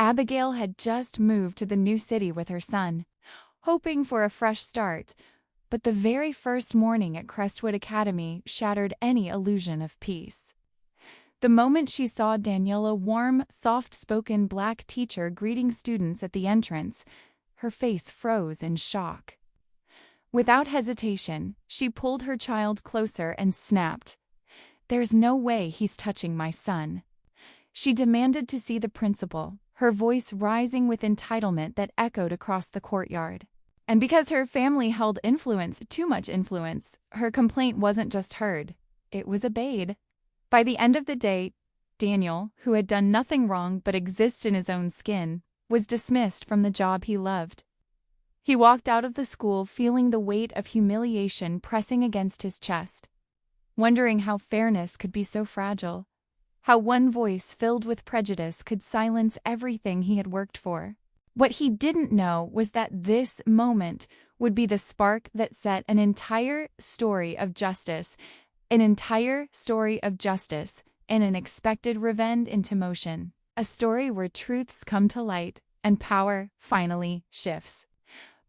Abigail had just moved to the new city with her son, hoping for a fresh start, but the very first morning at Crestwood Academy shattered any illusion of peace. The moment she saw Daniela, warm, soft-spoken black teacher greeting students at the entrance, her face froze in shock. Without hesitation, she pulled her child closer and snapped, "There's no way he's touching my son." She demanded to see the principal, her voice rising with entitlement that echoed across the courtyard. And because her family held influence, too much influence, her complaint wasn't just heard, it was obeyed. By the end of the day, Daniel, who had done nothing wrong but exist in his own skin, was dismissed from the job he loved. He walked out of the school feeling the weight of humiliation pressing against his chest, wondering how fairness could be so fragile, how one voice filled with prejudice could silence everything he had worked for. What he didn't know was that this moment would be the spark that set an entire story of justice, and an expected revenge into motion. A story where truths come to light and power finally shifts.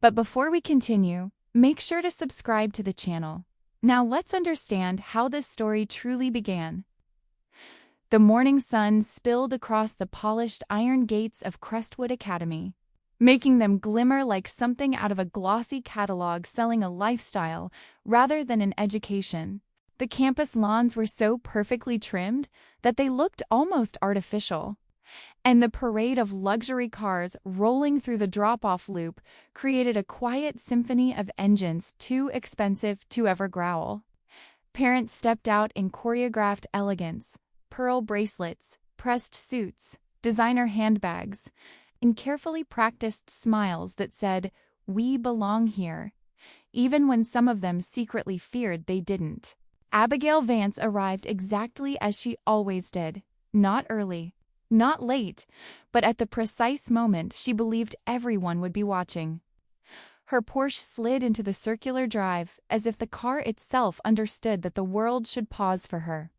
But before we continue, make sure to subscribe to the channel. Now let's understand how this story truly began. The morning sun spilled across the polished iron gates of Crestwood Academy, making them glimmer like something out of a glossy catalog selling a lifestyle rather than an education. The campus lawns were so perfectly trimmed that they looked almost artificial, and the parade of luxury cars rolling through the drop-off loop created a quiet symphony of engines too expensive to ever growl. Parents stepped out in choreographed elegance, pearl bracelets, pressed suits, designer handbags, and carefully practiced smiles that said, "We belong here," even when some of them secretly feared they didn't. Abigail Vance arrived exactly as she always did, not early, not late, but at the precise moment she believed everyone would be watching. Her Porsche slid into the circular drive as if the car itself understood that the world should pause for her.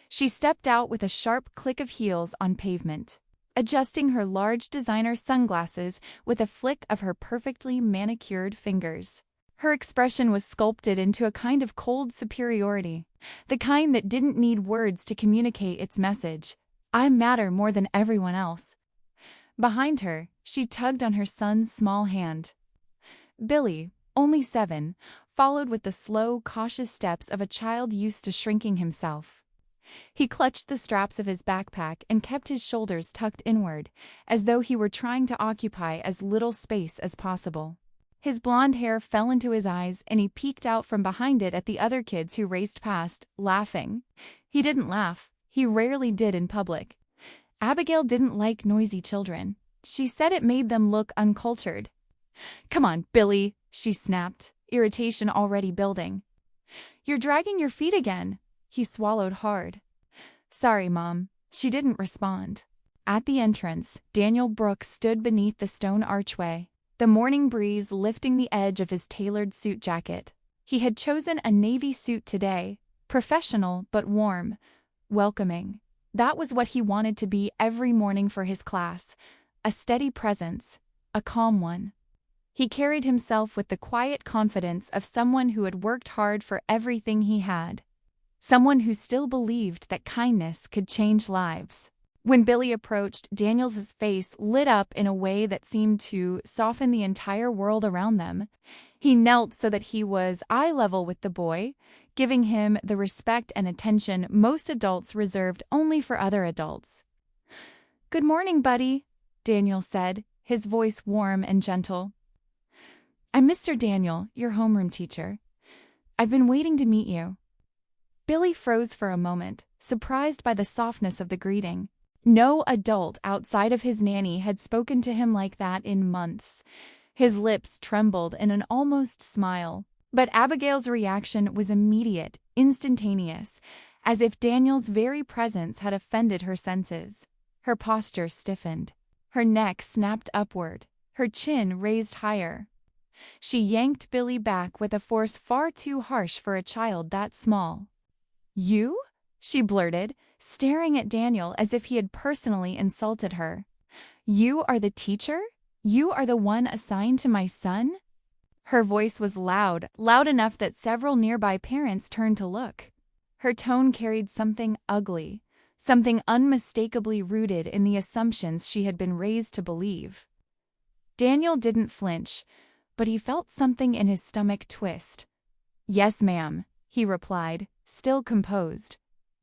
She stepped out with a sharp click of heels on pavement, adjusting her large designer sunglasses with a flick of her perfectly manicured fingers. Her expression was sculpted into a kind of cold superiority, the kind that didn't need words to communicate its message. I matter more than everyone else. Behind her, she tugged on her son's small hand. Billy, only 7, followed with the slow, cautious steps of a child used to shrinking himself. He clutched the straps of his backpack and kept his shoulders tucked inward, as though he were trying to occupy as little space as possible. His blonde hair fell into his eyes, and he peeked out from behind it at the other kids who raced past, laughing. He didn't laugh. He rarely did in public. Abigail didn't like noisy children. She said it made them look uncultured. "Come on, Billy," she snapped, irritation already building. "You're dragging your feet again." He swallowed hard. "Sorry, Mom." She didn't respond. At the entrance, Daniel Brooks stood beneath the stone archway, the morning breeze lifting the edge of his tailored suit jacket. He had chosen a navy suit today, professional but warm, welcoming. That was what he wanted to be every morning for his class, a steady presence, a calm one. He carried himself with the quiet confidence of someone who had worked hard for everything he had, someone who still believed that kindness could change lives. When Billy approached, Daniel's face lit up in a way that seemed to soften the entire world around them. He knelt so that he was eye level with the boy, giving him the respect and attention most adults reserved only for other adults. "Good morning, buddy," Daniel said, his voice warm and gentle. "I'm Mr. Daniel, your homeroom teacher. I've been waiting to meet you." Billy froze for a moment, surprised by the softness of the greeting. No adult outside of his nanny had spoken to him like that in months. His lips trembled in an almost smile. But Abigail's reaction was immediate, instantaneous, as if Daniel's very presence had offended her senses. Her posture stiffened. Her neck snapped upward, her chin raised higher. She yanked Billy back with a force far too harsh for a child that small. "You?" she blurted, staring at Daniel as if he had personally insulted her. You are the teacher? You are the one assigned to my son?" Her voice was loud, loud enough that several nearby parents turned to look. Her tone carried something ugly, something unmistakably rooted in the assumptions she had been raised to believe. Daniel didn't flinch, but he felt something in his stomach twist. "Yes, ma'am," he replied, still composed.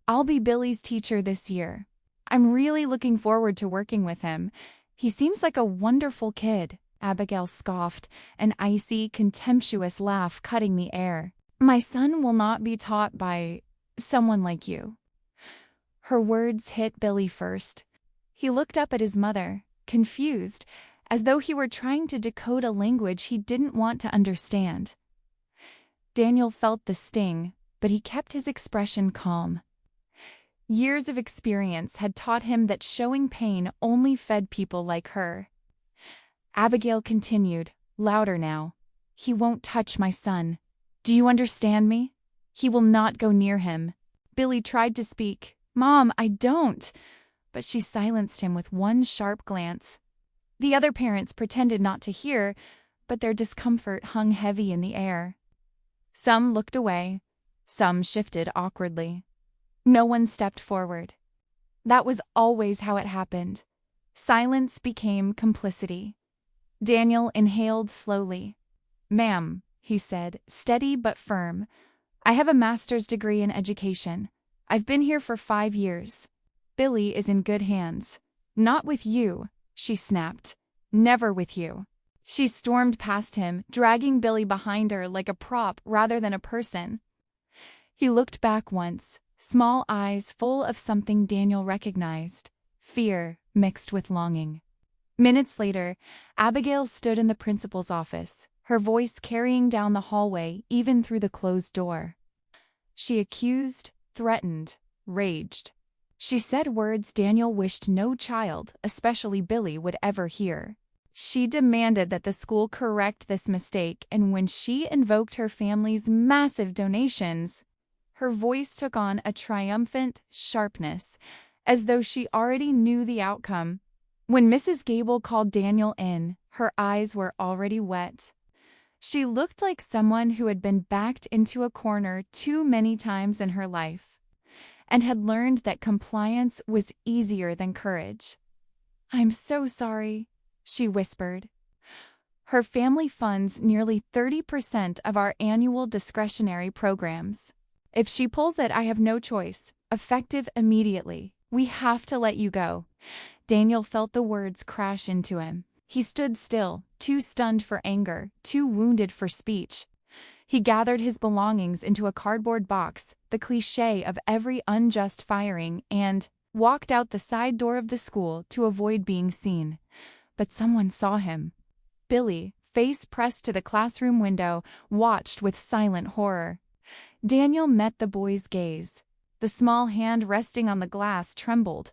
"I'll be Billy's teacher this year. I'm really looking forward to working with him. He seems like a wonderful kid." Abigail scoffed, an icy, contemptuous laugh cutting the air. "My son will not be taught by someone like you." Her words hit Billy first. He looked up at his mother, confused, as though he were trying to decode a language he didn't want to understand. Daniel felt the sting, but he kept his expression calm. Years of experience had taught him that showing pain only fed people like her. Abigail continued, louder now. "He won't touch my son. Do you understand me? He will not go near him." Billy tried to speak. "Mom, I don't." But she silenced him with one sharp glance. The other parents pretended not to hear, but their discomfort hung heavy in the air. Some looked away, some shifted awkwardly. No one stepped forward. That was always how it happened. Silence became complicity. Daniel inhaled slowly. "Ma'am," he said, steady but firm, "I have a master's degree in education. I've been here for 5 years. Billy is in good hands. Not with you," she snapped. "Never with you." She stormed past him, dragging Billy behind her like a prop rather than a person. He looked back once, small eyes full of something Daniel recognized, fear mixed with longing. Minutes later, Abigail stood in the principal's office, her voice carrying down the hallway even through the closed door. She accused, threatened, raged. She said words Daniel wished no child, especially Billy, would ever hear. She demanded that the school correct this mistake, and when she invoked her family's massive donations, her voice took on a triumphant sharpness, as though she already knew the outcome. When Mrs. Gable called Daniel in, her eyes were already wet. She looked like someone who had been backed into a corner too many times in her life, and had learned that compliance was easier than courage. "I'm so sorry," she whispered. "Her family funds nearly 30% of our annual discretionary programs. If she pulls it, I have no choice. Effective immediately. We have to let you go." Daniel felt the words crash into him. He stood still, too stunned for anger, too wounded for speech. He gathered his belongings into a cardboard box, the cliché of every unjust firing, and walked out the side door of the school to avoid being seen. But someone saw him. Billy, face pressed to the classroom window, watched with silent horror. Daniel met the boy's gaze. The small hand resting on the glass trembled.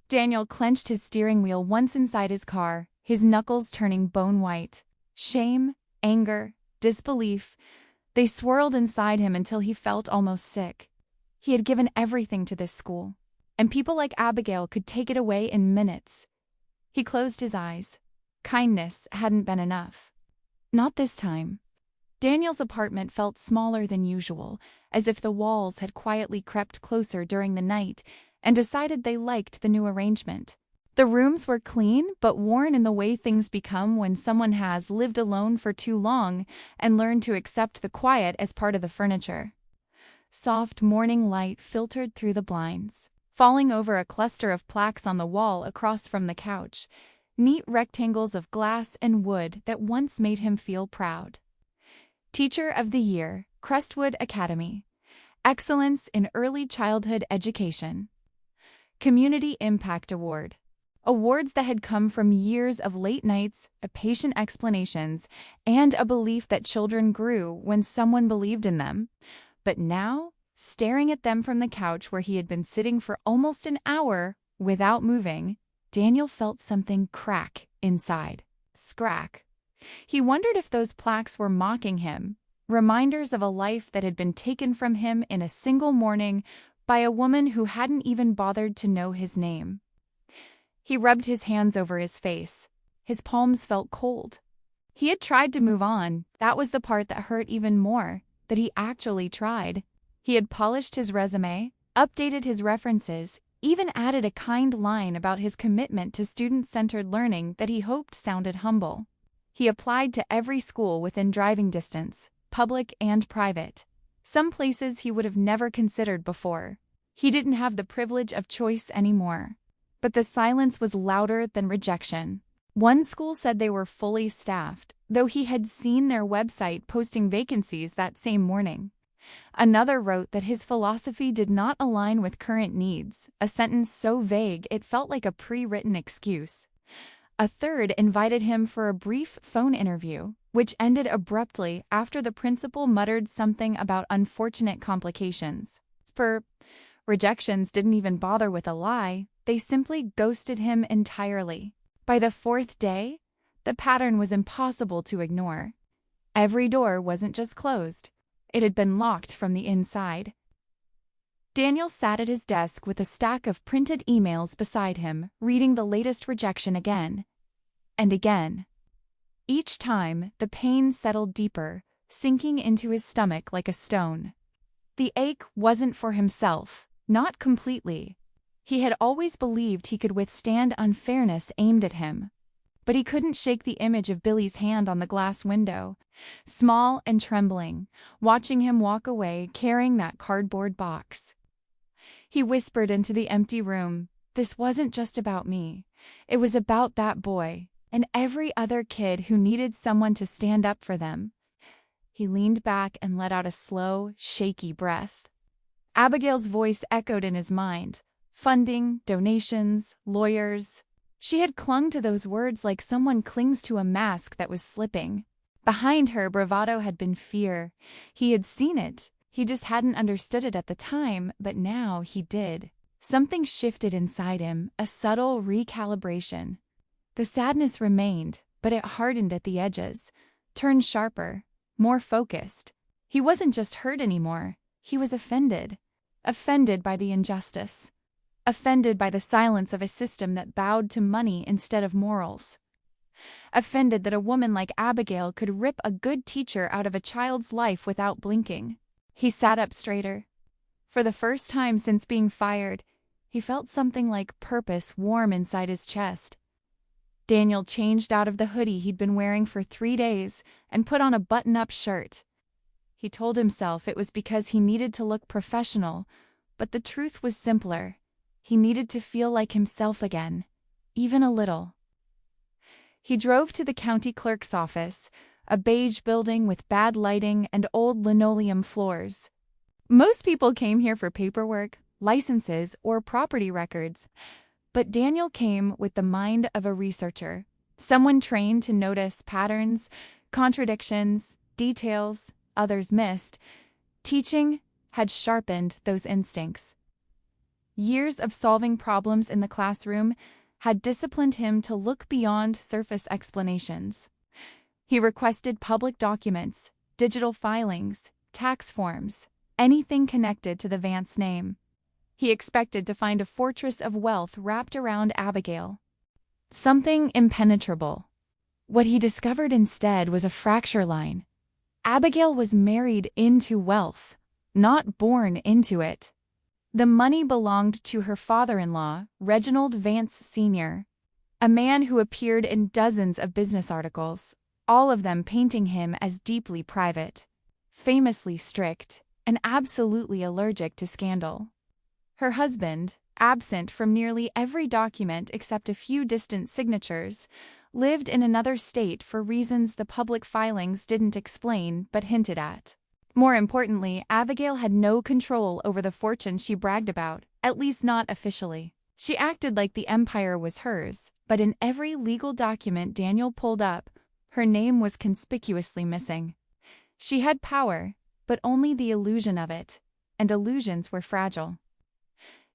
Daniel clenched his steering wheel once inside his car, his knuckles turning bone white. Shame, anger, disbelief, they swirled inside him until he felt almost sick. He had given everything to this school, and people like Abigail could take it away in minutes. He closed his eyes. Kindness hadn't been enough. Not this time. Daniel's apartment felt smaller than usual, as if the walls had quietly crept closer during the night and decided they liked the new arrangement. The rooms were clean but worn in the way things become when someone has lived alone for too long and learned to accept the quiet as part of the furniture. Soft morning light filtered through the blinds, falling over a cluster of plaques on the wall across from the couch, neat rectangles of glass and wood that once made him feel proud. Teacher of the Year, Crestwood Academy. Excellence in Early Childhood Education. Community Impact Award. Awards that had come from years of late nights, patient explanations, and a belief that children grew when someone believed in them. But now, staring at them from the couch where he had been sitting for almost an hour without moving, Daniel felt something crack inside. Scrack. He wondered if those plaques were mocking him, reminders of a life that had been taken from him in a single morning by a woman who hadn't even bothered to know his name. He rubbed his hands over his face. His palms felt cold. He had tried to move on. That was the part that hurt even more, that he actually tried. He had polished his resume, updated his references, even added a kind line about his commitment to student-centered learning that he hoped sounded humble. He applied to every school within driving distance, public and private. Some places he would have never considered before. He didn't have the privilege of choice anymore. But the silence was louder than rejection. One school said they were fully staffed, though he had seen their website posting vacancies that same morning. Another wrote that his philosophy did not align with current needs, a sentence so vague it felt like a pre-written excuse. A third invited him for a brief phone interview, which ended abruptly after the principal muttered something about unfortunate complications. Rejections didn't even bother with a lie, they simply ghosted him entirely. By the fourth day, the pattern was impossible to ignore. Every door wasn't just closed, it had been locked from the inside. Daniel sat at his desk with a stack of printed emails beside him, reading the latest rejection again and again. Each time, the pain settled deeper, sinking into his stomach like a stone. The ache wasn't for himself, not completely. He had always believed he could withstand unfairness aimed at him. But he couldn't shake the image of Billy's hand on the glass window, small and trembling, watching him walk away carrying that cardboard box. He whispered into the empty room, "This wasn't just about me. It was about that boy, and every other kid who needed someone to stand up for them." He leaned back and let out a slow, shaky breath. Abigail's voice echoed in his mind. Funding, donations, lawyers. She had clung to those words like someone clings to a mask that was slipping. Behind her bravado had been fear. He had seen it. He just hadn't understood it at the time, but now he did. Something shifted inside him, a subtle recalibration. The sadness remained, but it hardened at the edges, turned sharper, more focused. He wasn't just hurt anymore. He was offended. Offended by the injustice. Offended by the silence of a system that bowed to money instead of morals. Offended that a woman like Abigail could rip a good teacher out of a child's life without blinking. He sat up straighter. For the first time since being fired, he felt something like purpose warm inside his chest. Daniel changed out of the hoodie he'd been wearing for 3 days and put on a button-up shirt. He told himself it was because he needed to look professional, but the truth was simpler. He needed to feel like himself again, even a little. He drove to the county clerk's office, a beige building with bad lighting and old linoleum floors. Most people came here for paperwork, licenses, or property records, but Daniel came with the mind of a researcher, someone trained to notice patterns, contradictions, details others missed. Teaching had sharpened those instincts. Years of solving problems in the classroom had disciplined him to look beyond surface explanations. He requested public documents, digital filings, tax forms, anything connected to the Vance name. He expected to find a fortress of wealth wrapped around Abigail. Something impenetrable. What he discovered instead was a fracture line. Abigail was married into wealth, not born into it. The money belonged to her father-in-law, Reginald Vance Sr., a man who appeared in dozens of business articles, all of them painting him as deeply private, famously strict, and absolutely allergic to scandal. Her husband, absent from nearly every document except a few distant signatures, lived in another state for reasons the public filings didn't explain but hinted at. More importantly, Abigail had no control over the fortune she bragged about, at least not officially. She acted like the empire was hers, but in every legal document Daniel pulled up, her name was conspicuously missing. She had power, but only the illusion of it, and illusions were fragile.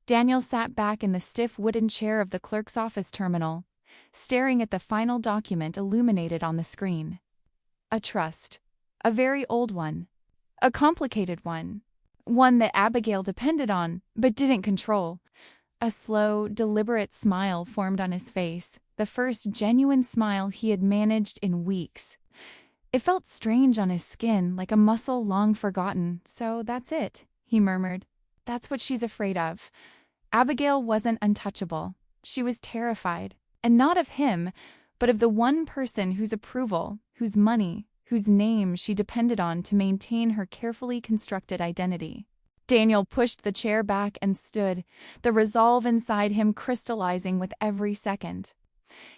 Daniel sat back in the stiff wooden chair of the clerk's office terminal, staring at the final document illuminated on the screen. A trust. A very old one. A complicated one. One that Abigail depended on, but didn't control. A slow, deliberate smile formed on his face, the first genuine smile he had managed in weeks. It felt strange on his skin, like a muscle long forgotten. "So that's it," he murmured. "That's what she's afraid of." Abigail wasn't untouchable. She was terrified, and not of him, but of the one person whose approval, whose money, whose name she depended on to maintain her carefully constructed identity. Daniel pushed the chair back and stood, the resolve inside him crystallizing with every second.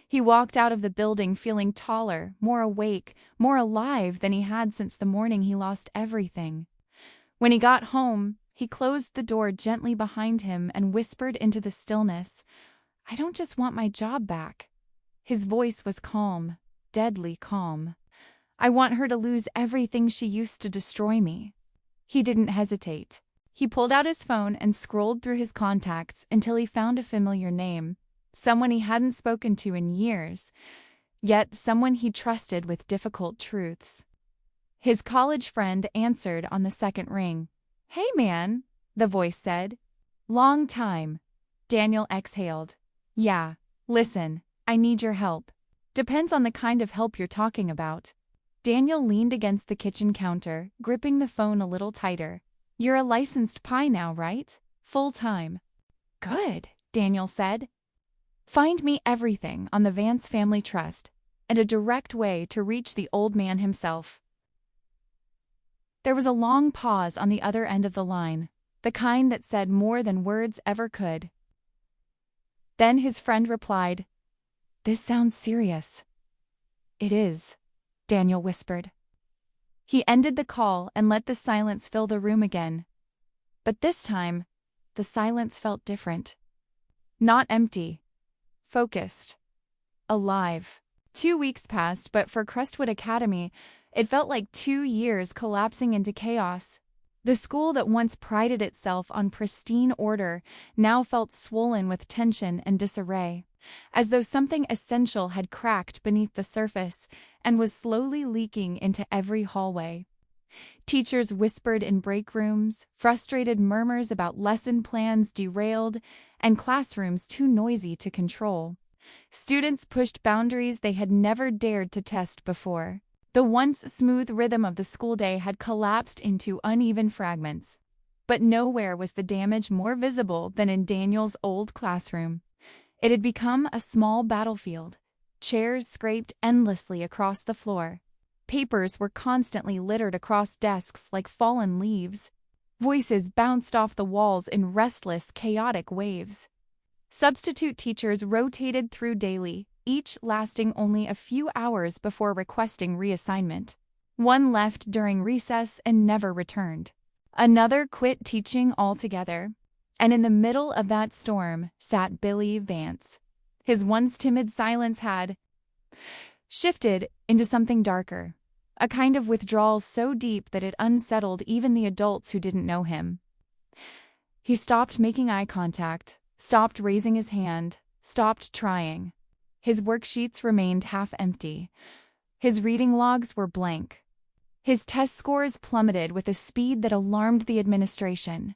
He walked out of the building feeling taller, more awake, more alive than he had since the morning he lost everything. When he got home, he closed the door gently behind him and whispered into the stillness, "I don't just want my job back." His voice was calm, deadly calm. "I want her to lose everything she used to destroy me." He didn't hesitate. He pulled out his phone and scrolled through his contacts until he found a familiar name, someone he hadn't spoken to in years, yet someone he trusted with difficult truths. His college friend answered on the second ring. "Hey man," the voice said. "Long time." Daniel exhaled. "Yeah, listen, I need your help." "Depends on the kind of help you're talking about." Daniel leaned against the kitchen counter, gripping the phone a little tighter. "You're a licensed PI now, right? Full-time." "Good," Daniel said. "Find me everything on the Vance Family Trust, and a direct way to reach the old man himself." There was a long pause on the other end of the line, the kind that said more than words ever could. Then his friend replied, "This sounds serious." "It is," Daniel whispered. He ended the call and let the silence fill the room again. But this time, the silence felt different. Not empty. Focused. Alive. 2 weeks passed, but for Crestwood Academy, it felt like 2 years collapsing into chaos. The school that once prided itself on pristine order now felt swollen with tension and disarray, as though something essential had cracked beneath the surface and was slowly leaking into every hallway. Teachers whispered in break rooms, frustrated murmurs about lesson plans derailed, and classrooms too noisy to control. Students pushed boundaries they had never dared to test before. The once smooth rhythm of the school day had collapsed into uneven fragments. But nowhere was the damage more visible than in Daniel's old classroom. It had become a small battlefield. Chairs scraped endlessly across the floor. Papers were constantly littered across desks like fallen leaves. Voices bounced off the walls in restless, chaotic waves. Substitute teachers rotated through daily, each lasting only a few hours before requesting reassignment. One left during recess and never returned. Another quit teaching altogether. And in the middle of that storm sat Billy Vance. His once timid silence had shifted into something darker, a kind of withdrawal so deep that it unsettled even the adults who didn't know him. He stopped making eye contact, stopped raising his hand, stopped trying. His worksheets remained half-empty. His reading logs were blank. His test scores plummeted with a speed that alarmed the administration.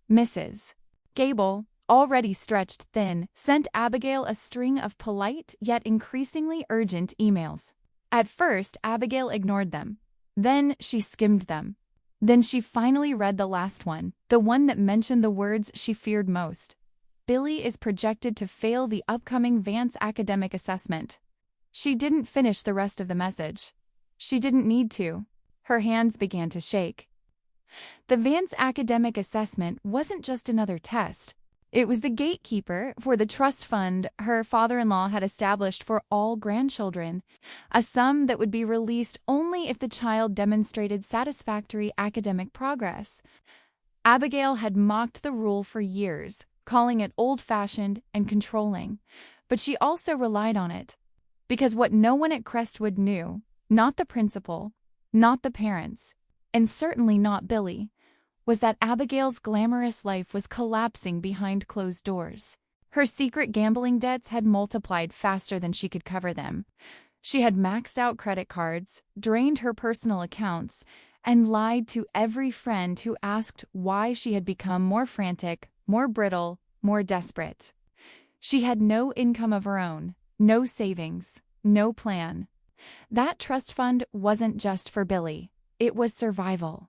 Mrs. Gable, already stretched thin, sent Abigail a string of polite yet increasingly urgent emails. At first, Abigail ignored them. Then she skimmed them. Then she finally read the last one, the one that mentioned the words she feared most. Billy is projected to fail the upcoming Vance academic assessment. She didn't finish the rest of the message. She didn't need to. Her hands began to shake. The Vance academic assessment wasn't just another test. It was the gatekeeper for the trust fund her father-in-law had established for all grandchildren, a sum that would be released only if the child demonstrated satisfactory academic progress. Abigail had mocked the rule for years, calling it old-fashioned and controlling, but she also relied on it. Because what no one at Crestwood knew, not the principal, not the parents, and certainly not Billy, was that Abigail's glamorous life was collapsing behind closed doors. Her secret gambling debts had multiplied faster than she could cover them. She had maxed out credit cards, drained her personal accounts, and lied to every friend who asked why she had become more frantic, more brittle, more desperate. She had no income of her own, no savings, no plan. That trust fund wasn't just for Billy, it was survival.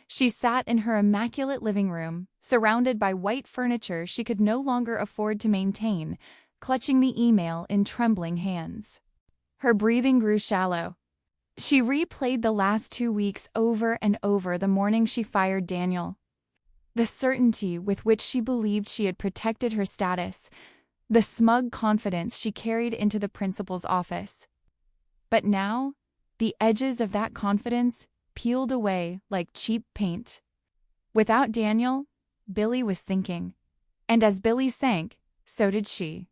She sat in her immaculate living room, surrounded by white furniture she could no longer afford to maintain, clutching the email in trembling hands. Her breathing grew shallow. She replayed the last 2 weeks over and over the morning she fired Daniel. The certainty with which she believed she had protected her status, the smug confidence she carried into the principal's office. But now, the edges of that confidence peeled away like cheap paint. Without Daniel, Billy was sinking. And as Billy sank, so did she.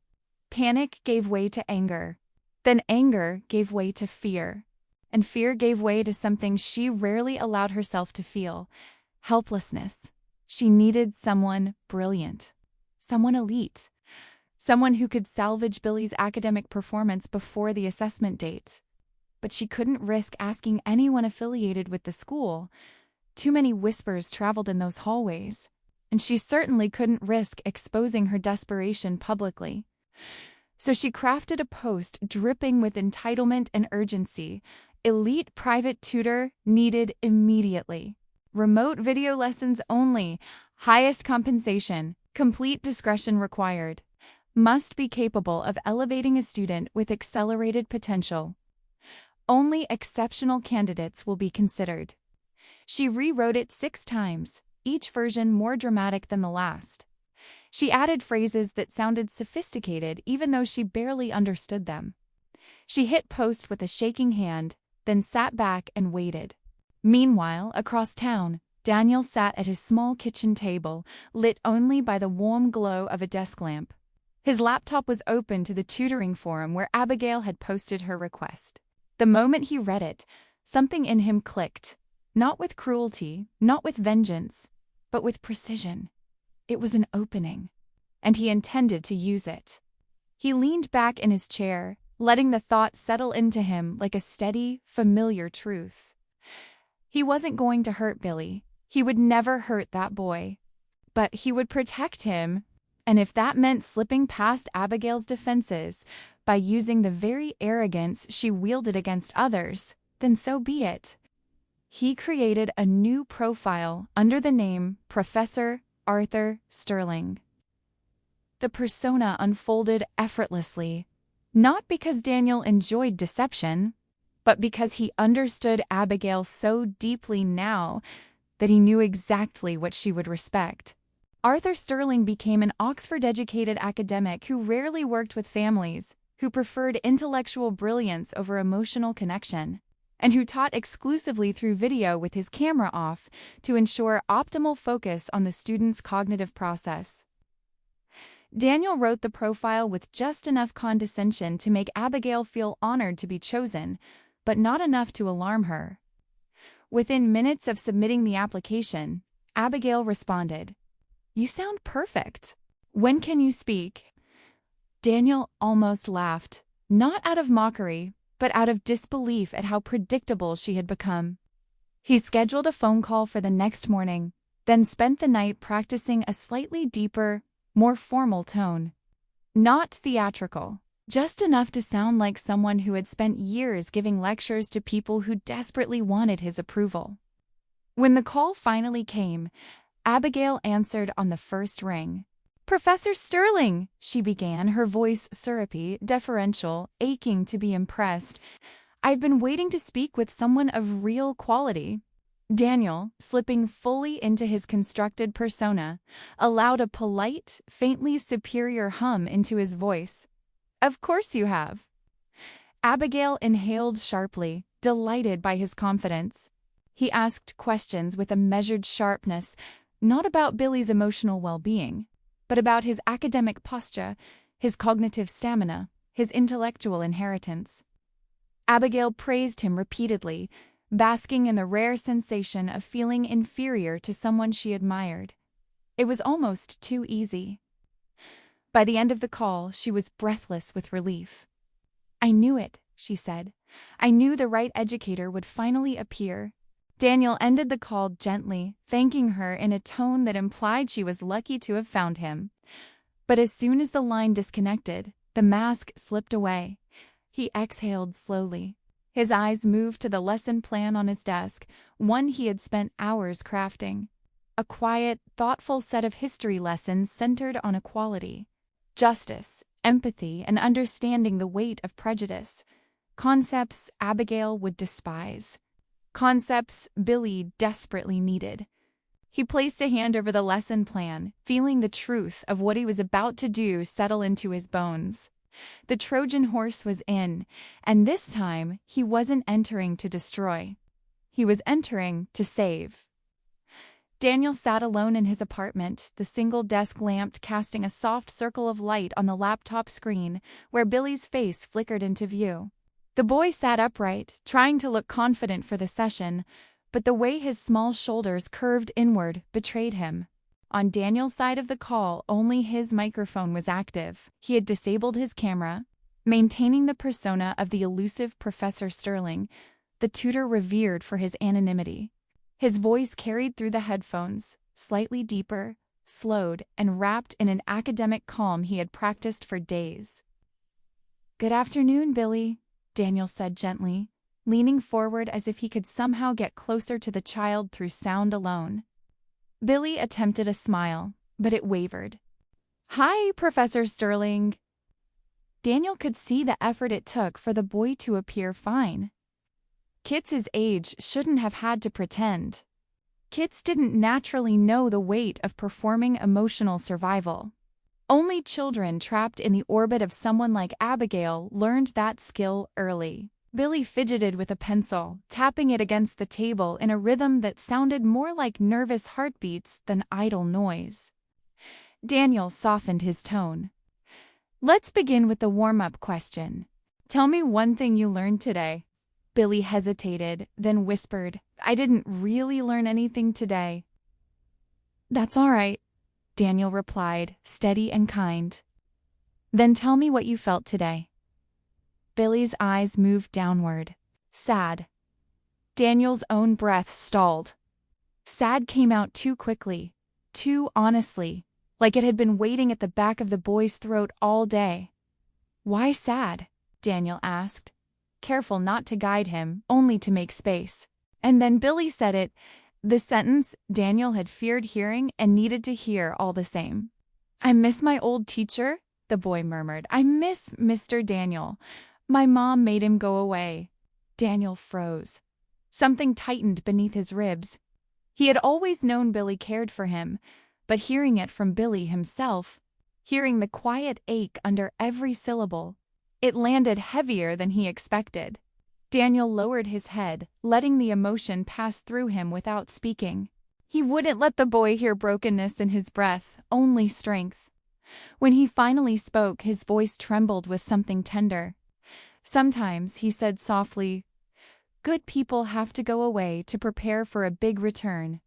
Panic gave way to anger. Then anger gave way to fear. And fear gave way to something she rarely allowed herself to feel: helplessness. She needed someone brilliant, someone elite, someone who could salvage Billy's academic performance before the assessment date. But she couldn't risk asking anyone affiliated with the school. Too many whispers traveled in those hallways, and she certainly couldn't risk exposing her desperation publicly. So she crafted a post dripping with entitlement and urgency. Elite private tutor needed immediately. Remote video lessons only. Highest compensation. Complete discretion required. Must be capable of elevating a student with accelerated potential. Only exceptional candidates will be considered. She rewrote it 6 times, each version more dramatic than the last. She added phrases that sounded sophisticated even though she barely understood them. She hit post with a shaking hand, then sat back and waited. Meanwhile, across town, Daniel sat at his small kitchen table, lit only by the warm glow of a desk lamp. His laptop was open to the tutoring forum where Abigail had posted her request. The moment he read it, something in him clicked. Not with cruelty, not with vengeance, but with precision. It was an opening, and he intended to use it. He leaned back in his chair, letting the thought settle into him like a steady, familiar truth. He wasn't going to hurt Billy. He would never hurt that boy. But he would protect him, and if that meant slipping past Abigail's defenses by using the very arrogance she wielded against others, then so be it. He created a new profile under the name Professor Arthur Sterling. The persona unfolded effortlessly, not because Daniel enjoyed deception, but because he understood Abigail so deeply now that he knew exactly what she would respect. Arthur Sterling became an Oxford-educated academic who rarely worked with families, who preferred intellectual brilliance over emotional connection, and who taught exclusively through video with his camera off to ensure optimal focus on the student's cognitive process. Daniel wrote the profile with just enough condescension to make Abigail feel honored to be chosen, but not enough to alarm her. Within minutes of submitting the application, Abigail responded, "You sound perfect. When can you speak?" Daniel almost laughed, not out of mockery, but out of disbelief at how predictable she had become. He scheduled a phone call for the next morning, then spent the night practicing a slightly deeper, more formal tone. Not theatrical, just enough to sound like someone who had spent years giving lectures to people who desperately wanted his approval. When the call finally came, Abigail answered on the first ring. "Professor Sterling," she began, her voice syrupy, deferential, aching to be impressed. "I've been waiting to speak with someone of real quality." Daniel, slipping fully into his constructed persona, allowed a polite, faintly superior hum into his voice. "Of course you have." Abigail inhaled sharply, delighted by his confidence. He asked questions with a measured sharpness, not about Billy's emotional well-being, but about his academic posture, his cognitive stamina, his intellectual inheritance. Abigail praised him repeatedly, basking in the rare sensation of feeling inferior to someone she admired. It was almost too easy. By the end of the call, she was breathless with relief. "I knew it," she said. "I knew the right educator would finally appear." Daniel ended the call gently, thanking her in a tone that implied she was lucky to have found him. But as soon as the line disconnected, the mask slipped away. He exhaled slowly. His eyes moved to the lesson plan on his desk, one he had spent hours crafting. A quiet, thoughtful set of history lessons centered on equality, justice, empathy, and understanding the weight of prejudice. Concepts Abigail would despise. Concepts Billy desperately needed. He placed a hand over the lesson plan, feeling the truth of what he was about to do settle into his bones. The Trojan horse was in, and this time he wasn't entering to destroy. He was entering to save. Daniel sat alone in his apartment, the single desk lamp casting a soft circle of light on the laptop screen where Billy's face flickered into view. The boy sat upright, trying to look confident for the session, but the way his small shoulders curved inward betrayed him. On Daniel's side of the call, only his microphone was active. He had disabled his camera, maintaining the persona of the elusive Professor Sterling, the tutor revered for his anonymity. His voice carried through the headphones, slightly deeper, slowed, and wrapped in an academic calm he had practiced for days. "Good afternoon, Billy," Daniel said gently, leaning forward as if he could somehow get closer to the child through sound alone. Billy attempted a smile, but it wavered. "Hi, Professor Sterling." Daniel could see the effort it took for the boy to appear fine. Kids his age shouldn't have had to pretend. Kids didn't naturally know the weight of performing emotional survival. Only children trapped in the orbit of someone like Abigail learned that skill early. Billy fidgeted with a pencil, tapping it against the table in a rhythm that sounded more like nervous heartbeats than idle noise. Daniel softened his tone. "Let's begin with the warm-up question. Tell me one thing you learned today." Billy hesitated, then whispered, "I didn't really learn anything today." "That's all right," Daniel replied, steady and kind. "Then tell me what you felt today." Billy's eyes moved downward. Sad. Daniel's own breath stalled. Sad came out too quickly, too honestly, like it had been waiting at the back of the boy's throat all day. "Why sad?" Daniel asked, careful not to guide him, only to make space. And then Billy said it, the sentence Daniel had feared hearing and needed to hear all the same. "I miss my old teacher," the boy murmured. "I miss Mr. Daniel. My mom made him go away." Daniel froze. Something tightened beneath his ribs. He had always known Billy cared for him, but hearing it from Billy himself, hearing the quiet ache under every syllable, it landed heavier than he expected. Daniel lowered his head, letting the emotion pass through him without speaking. He wouldn't let the boy hear brokenness in his breath, only strength. When he finally spoke, his voice trembled with something tender. Sometimes, he said softly, "Good people have to go away to prepare for a big return."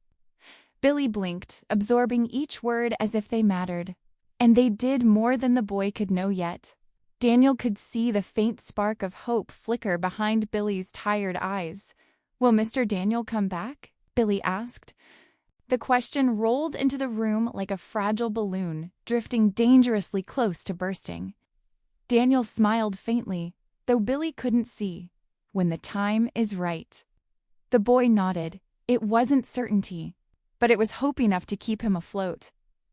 Billy blinked, absorbing each word as if they mattered. And they did more than the boy could know yet. Daniel could see the faint spark of hope flicker behind Billy's tired eyes. "Will Mr. Daniel come back?" Billy asked. The question rolled into the room like a fragile balloon, drifting dangerously close to bursting. Daniel smiled faintly, though Billy couldn't see. "When the time is right." The boy nodded. It wasn't certainty, but it was hope enough to keep him afloat.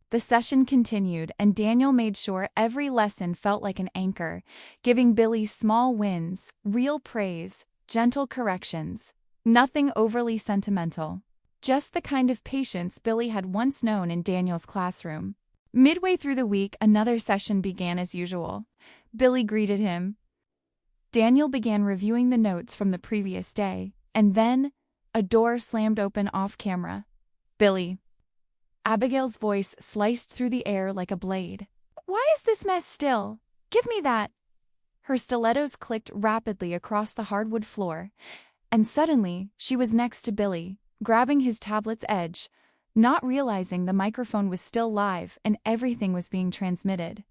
The session continued, and Daniel made sure every lesson felt like an anchor, giving Billy small wins, real praise, gentle corrections. Nothing overly sentimental. Just the kind of patience Billy had once known in Daniel's classroom. Midway through the week, another session began as usual. Billy greeted him. Daniel began reviewing the notes from the previous day, and then a door slammed open off-camera. "Billy." Abigail's voice sliced through the air like a blade. "Why is this mess still? Give me that." Her stilettos clicked rapidly across the hardwood floor, and suddenly she was next to Billy, grabbing his tablet's edge, not realizing the microphone was still live and everything was being transmitted.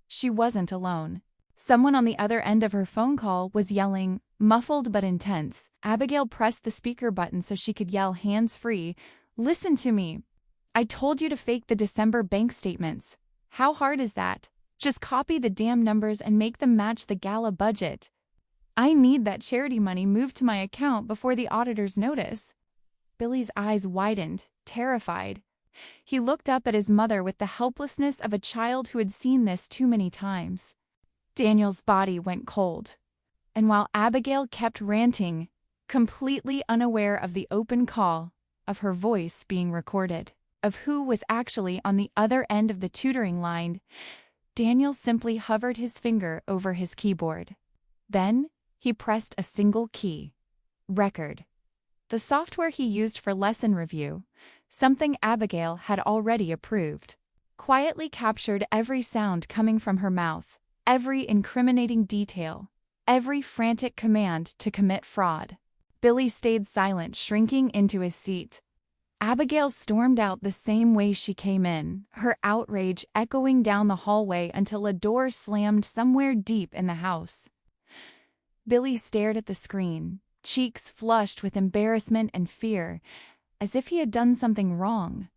She wasn't alone. Someone on the other end of her phone call was yelling, muffled but intense. Abigail pressed the speaker button so she could yell hands-free, "Listen to me. I told you to fake the December bank statements. How hard is that? Just copy the damn numbers and make them match the gala budget. I need that charity money moved to my account before the auditors notice. Billy's eyes widened, terrified. He looked up at his mother with the helplessness of a child who had seen this too many times. Daniel's body went cold. And while Abigail kept ranting, completely unaware of the open call, of her voice being recorded, of who was actually on the other end of the tutoring line, Daniel simply hovered his finger over his keyboard. Then, he pressed a single key. Record. The software he used for lesson review, something Abigail had already approved, quietly captured every sound coming from her mouth, every incriminating detail, every frantic command to commit fraud. Billy stayed silent, shrinking into his seat. Abigail stormed out the same way she came in, her outrage echoing down the hallway until a door slammed somewhere deep in the house. Billy stared at the screen, cheeks flushed with embarrassment and fear, as if he had done something wrong.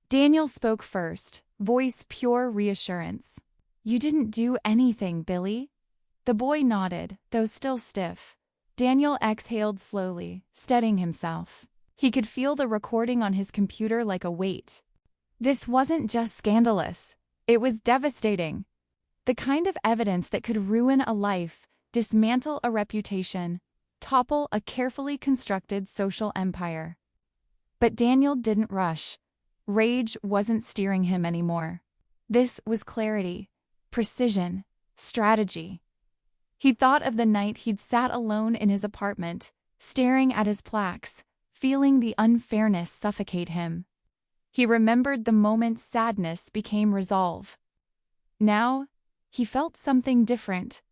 Daniel spoke first, voice pure reassurance. "You didn't do anything, Billy." The boy nodded, though still stiff. Daniel exhaled slowly, steadying himself. He could feel the recording on his computer like a weight. This wasn't just scandalous. It was devastating. The kind of evidence that could ruin a life, dismantle a reputation, topple a carefully constructed social empire. But Daniel didn't rush. Rage wasn't steering him anymore. This was clarity, precision, strategy. He thought of the night he'd sat alone in his apartment, staring at his plaques, feeling the unfairness suffocate him. He remembered the moment sadness became resolve. Now, he felt something different,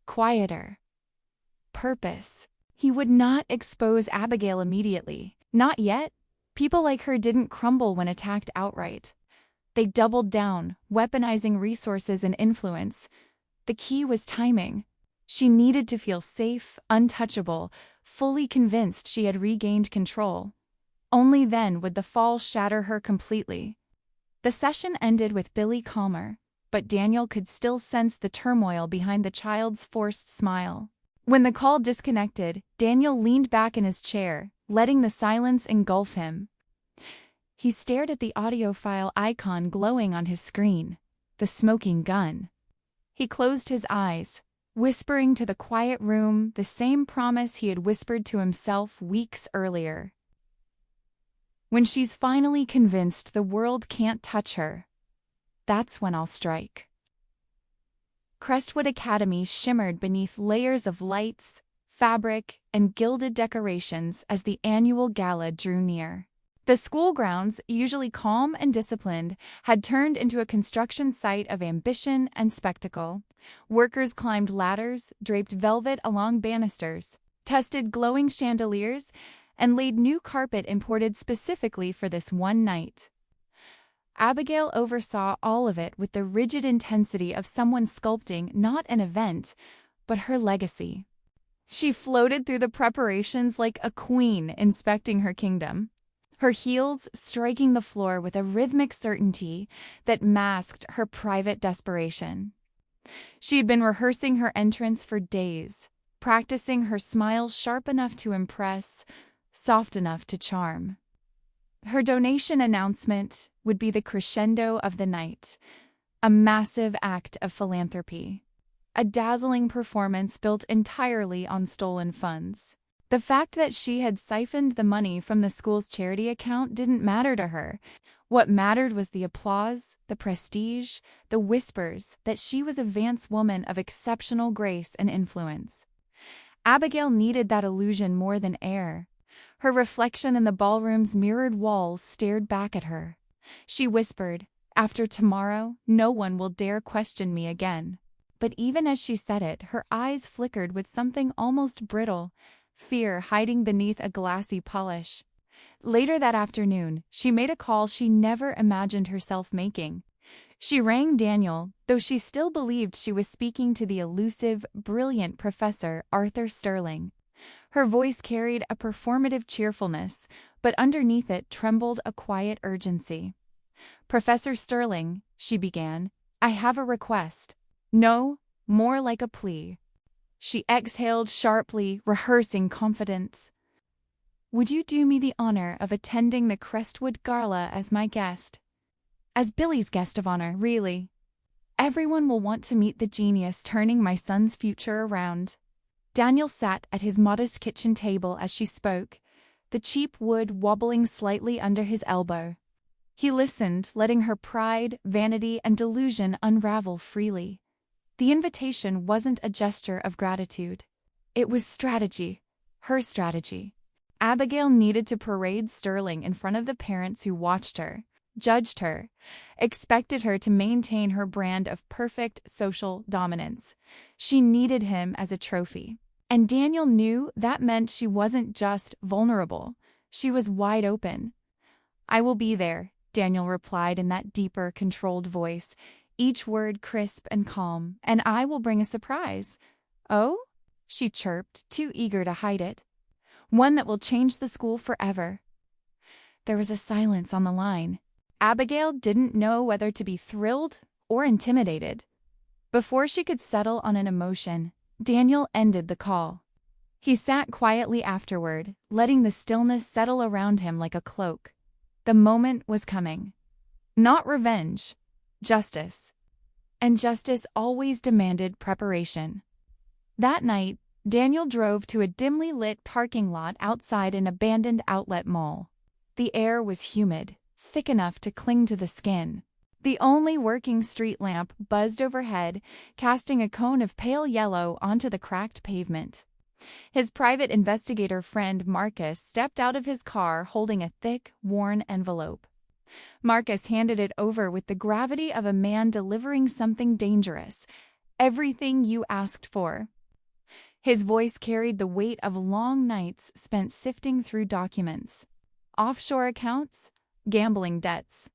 quieter. Purpose. He would not expose Abigail immediately. Not yet. People like her didn't crumble when attacked outright. They doubled down, weaponizing resources and influence. The key was timing. She needed to feel safe, untouchable, fully convinced she had regained control. Only then would the fall shatter her completely. The session ended with Billy calmer, but Daniel could still sense the turmoil behind the child's forced smile. When the call disconnected, Daniel leaned back in his chair, letting the silence engulf him. He stared at the audio file icon glowing on his screen, the smoking gun. He closed his eyes, whispering to the quiet room the same promise he had whispered to himself weeks earlier. When she's finally convinced the world can't touch her, that's when I'll strike. Crestwood Academy shimmered beneath layers of lights, fabric, and gilded decorations as the annual gala drew near. The school grounds, usually calm and disciplined, had turned into a construction site of ambition and spectacle. Workers climbed ladders, draped velvet along banisters, tested glowing chandeliers, and laid new carpet imported specifically for this one night. Abigail oversaw all of it with the rigid intensity of someone sculpting not an event, but her legacy. She floated through the preparations like a queen inspecting her kingdom, her heels striking the floor with a rhythmic certainty that masked her private desperation. She had been rehearsing her entrance for days, practicing her smile sharp enough to impress, soft enough to charm. Her donation announcement would be the crescendo of the night, a massive act of philanthropy, a dazzling performance built entirely on stolen funds. The fact that she had siphoned the money from the school's charity account didn't matter to her. What mattered was the applause, the prestige, the whispers that she was a Vance woman of exceptional grace and influence. Abigail needed that illusion more than air. Her reflection in the ballroom's mirrored walls stared back at her. She whispered, "After tomorrow, no one will dare question me again." But even as she said it, her eyes flickered with something almost brittle, fear hiding beneath a glassy polish. Later that afternoon, she made a call she never imagined herself making. She rang Daniel, though she still believed she was speaking to the elusive, brilliant Professor Arthur Sterling. Her voice carried a performative cheerfulness, but underneath it trembled a quiet urgency. "Professor Sterling," she began, "I have a request." "No, more like a plea." She exhaled sharply, rehearsing confidence. "Would you do me the honor of attending the Crestwood Gala as my guest? As Billy's guest of honor, really. Everyone will want to meet the genius turning my son's future around." Daniel sat at his modest kitchen table as she spoke, the cheap wood wobbling slightly under his elbow. He listened, letting her pride, vanity, and delusion unravel freely. The invitation wasn't a gesture of gratitude. It was strategy, her strategy. Abigail needed to parade Sterling in front of the parents who watched her, judged her, expected her to maintain her brand of perfect social dominance. She needed him as a trophy. And Daniel knew that meant she wasn't just vulnerable, she was wide open. "I will be there," Daniel replied in that deeper, controlled voice, each word crisp and calm, "and I will bring a surprise." "Oh?" she chirped, too eager to hide it. "One that will change the school forever." There was a silence on the line. Abigail didn't know whether to be thrilled or intimidated. Before she could settle on an emotion, Daniel ended the call. He sat quietly afterward, letting the stillness settle around him like a cloak. The moment was coming. Not revenge, justice. And justice always demanded preparation. That night, Daniel drove to a dimly lit parking lot outside an abandoned outlet mall. The air was humid, thick enough to cling to the skin. The only working street lamp buzzed overhead, casting a cone of pale yellow onto the cracked pavement. His private investigator friend Marcus stepped out of his car holding a thick, worn envelope. Marcus handed it over with the gravity of a man delivering something dangerous. "Everything you asked for." His voice carried the weight of long nights spent sifting through documents. Offshore accounts, gambling debts,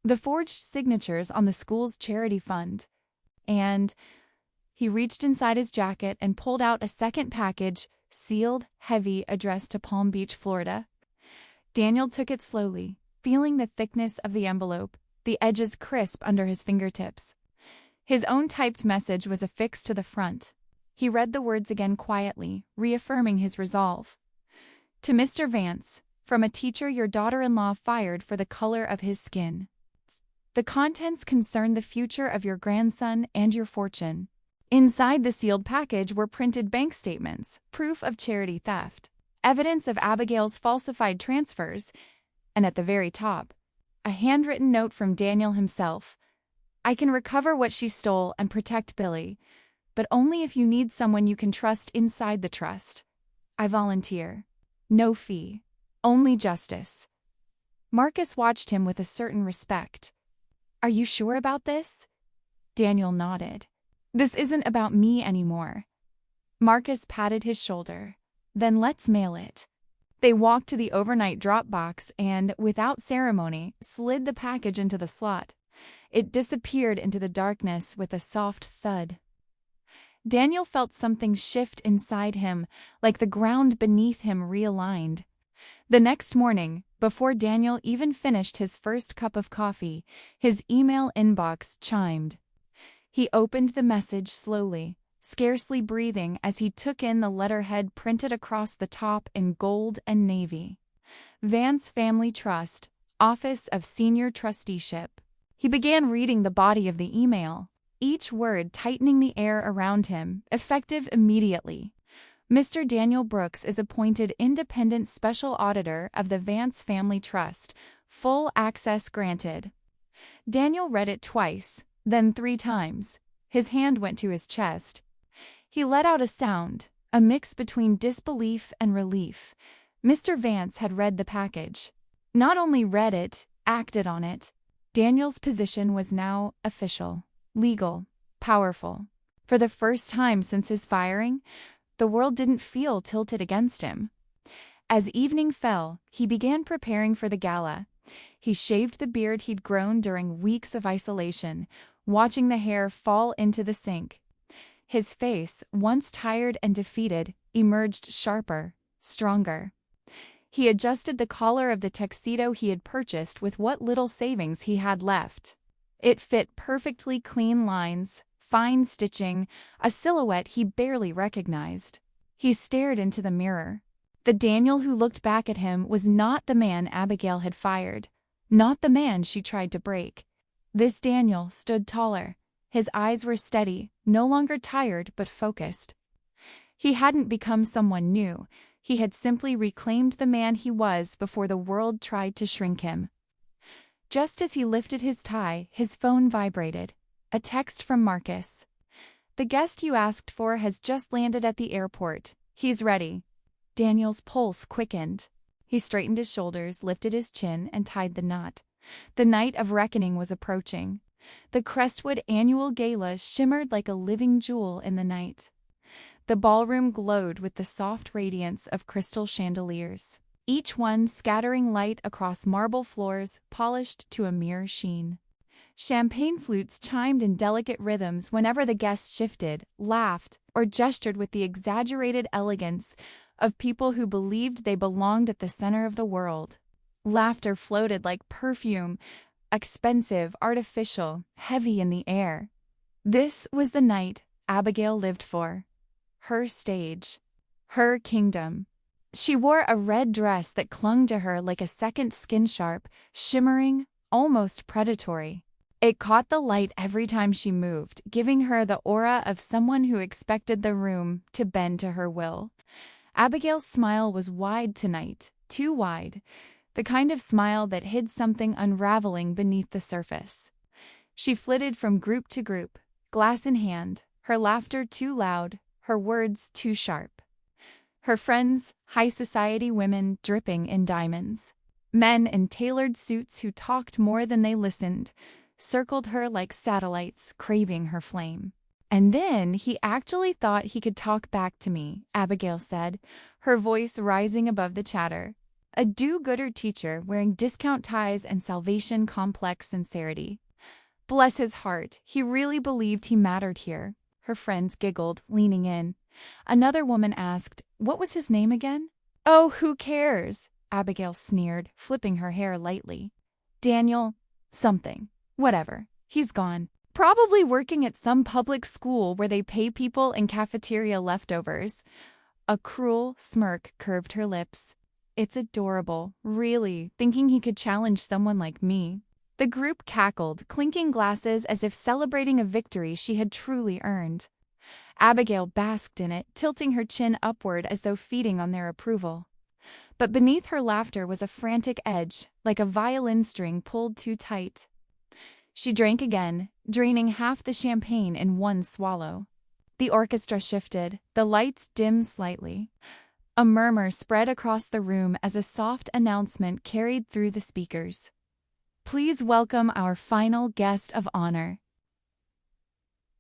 the forged signatures on the school's charity fund. And he reached inside his jacket and pulled out a second package, sealed, heavy, addressed to Palm Beach, Florida. Daniel took it slowly, feeling the thickness of the envelope, the edges crisp under his fingertips. His own typed message was affixed to the front. He read the words again quietly, reaffirming his resolve. "To Mr. Vance, from a teacher your daughter-in-law fired for the color of his skin. The contents concern the future of your grandson and your fortune." Inside the sealed package were printed bank statements, proof of charity theft, evidence of Abigail's falsified transfers, and at the very top, a handwritten note from Daniel himself. "I can recover what she stole and protect Billy, but only if you need someone you can trust inside the trust. I volunteer. No fee. Only justice." Marcus watched him with a certain respect. "Are you sure about this?" Daniel nodded. "This isn't about me anymore." Marcus patted his shoulder. "Then let's mail it." They walked to the overnight drop box and, without ceremony, slid the package into the slot. It disappeared into the darkness with a soft thud. Daniel felt something shift inside him, like the ground beneath him realigned. The next morning, before Daniel even finished his first cup of coffee, his email inbox chimed. He opened the message slowly, scarcely breathing as he took in the letterhead printed across the top in gold and navy. Vance Family Trust, Office of Senior Trusteeship. He began reading the body of the email, each word tightening the air around him, effective immediately. Mr. Daniel Brooks is appointed Independent Special Auditor of the Vance Family Trust. Full access granted. Daniel read it twice, then 3 times. His hand went to his chest. He let out a sound, a mix between disbelief and relief. Mr. Vance had read the package. Not only read it, acted on it. Daniel's position was now official, legal, powerful. For the first time since his firing, the world didn't feel tilted against him. As evening fell, he began preparing for the gala. He shaved the beard he'd grown during weeks of isolation, watching the hair fall into the sink. His face, once tired and defeated, emerged sharper, stronger. He adjusted the collar of the tuxedo he had purchased with what little savings he had left. It fit perfectly clean lines, fine stitching, a silhouette he barely recognized. He stared into the mirror. The Daniel who looked back at him was not the man Abigail had fired, not the man she tried to break. This Daniel stood taller. His eyes were steady, no longer tired but focused. He hadn't become someone new. He had simply reclaimed the man he was before the world tried to shrink him. Just as he lifted his tie, his phone vibrated. A text from Marcus. "The guest you asked for has just landed at the airport. He's ready." Daniel's pulse quickened. He straightened his shoulders, lifted his chin, and tied the knot. The night of reckoning was approaching. The Crestwood annual gala shimmered like a living jewel in the night. The ballroom glowed with the soft radiance of crystal chandeliers, each one scattering light across marble floors polished to a mere sheen. Champagne flutes chimed in delicate rhythms whenever the guests shifted, laughed, or gestured with the exaggerated elegance of people who believed they belonged at the center of the world. Laughter floated like perfume, expensive, artificial, heavy in the air. This was the night Abigail lived for. Her stage. Her kingdom. She wore a red dress that clung to her like a second skin sharp, shimmering, almost predatory. It caught the light every time she moved, giving her the aura of someone who expected the room to bend to her will. Abigail's smile was wide tonight, too wide, the kind of smile that hid something unraveling beneath the surface. She flitted from group to group, glass in hand, her laughter too loud, her words too sharp. Her friends, high society women dripping in diamonds. Men in tailored suits who talked more than they listened, circled her like satellites, craving her flame. "And then he actually thought he could talk back to me," Abigail said, her voice rising above the chatter. A do-gooder teacher wearing discount ties and Salvation Complex sincerity. Bless his heart, he really believed he mattered here. Her friends giggled, leaning in. Another woman asked, "What was his name again?" "Oh, who cares?" Abigail sneered, flipping her hair lightly. "Daniel, something. Whatever. He's gone. Probably working at some public school where they pay people in cafeteria leftovers." A cruel smirk curved her lips. "It's adorable, really, thinking he could challenge someone like me." The group cackled, clinking glasses as if celebrating a victory she had truly earned. Abigail basked in it, tilting her chin upward as though feeding on their approval. But beneath her laughter was a frantic edge, like a violin string pulled too tight. She drank again, draining half the champagne in one swallow. The orchestra shifted, the lights dimmed slightly. A murmur spread across the room as a soft announcement carried through the speakers. "Please welcome our final guest of honor."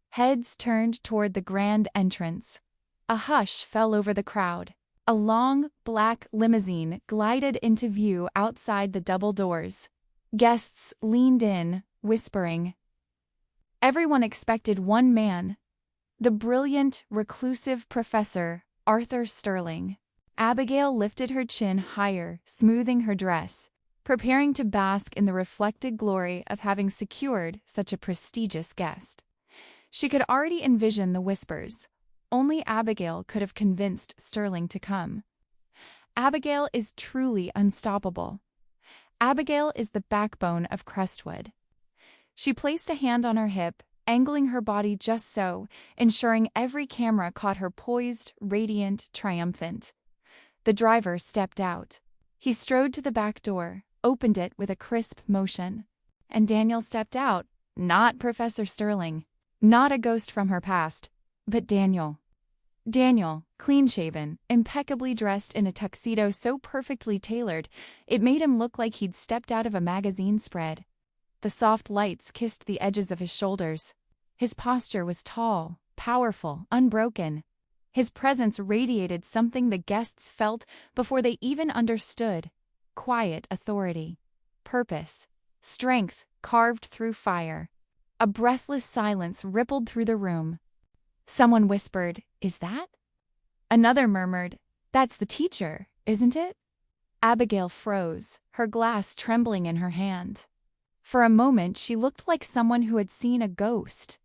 Heads turned toward the grand entrance. A hush fell over the crowd. A long, black limousine glided into view outside the double doors. Guests leaned in, whispering. Everyone expected one man, the brilliant, reclusive professor, Arthur Sterling. Abigail lifted her chin higher, smoothing her dress, preparing to bask in the reflected glory of having secured such a prestigious guest. She could already envision the whispers. Only Abigail could have convinced Sterling to come. Abigail is truly unstoppable. Abigail is the backbone of Crestwood. She placed a hand on her hip, angling her body just so, ensuring every camera caught her poised, radiant, triumphant. The driver stepped out. He strode to the back door, opened it with a crisp motion. And Daniel stepped out, not Professor Sterling, not a ghost from her past, but Daniel. Daniel, clean-shaven, impeccably dressed in a tuxedo so perfectly tailored, it made him look like he'd stepped out of a magazine spread. The soft lights kissed the edges of his shoulders. His posture was tall, powerful, unbroken. His presence radiated something the guests felt before they even understood. Quiet authority. Purpose. Strength carved through fire. A breathless silence rippled through the room. Someone whispered, "Is that?" Another murmured, "That's the teacher, isn't it?" Abigail froze, her glass trembling in her hand. For a moment she looked like someone who had seen a ghost.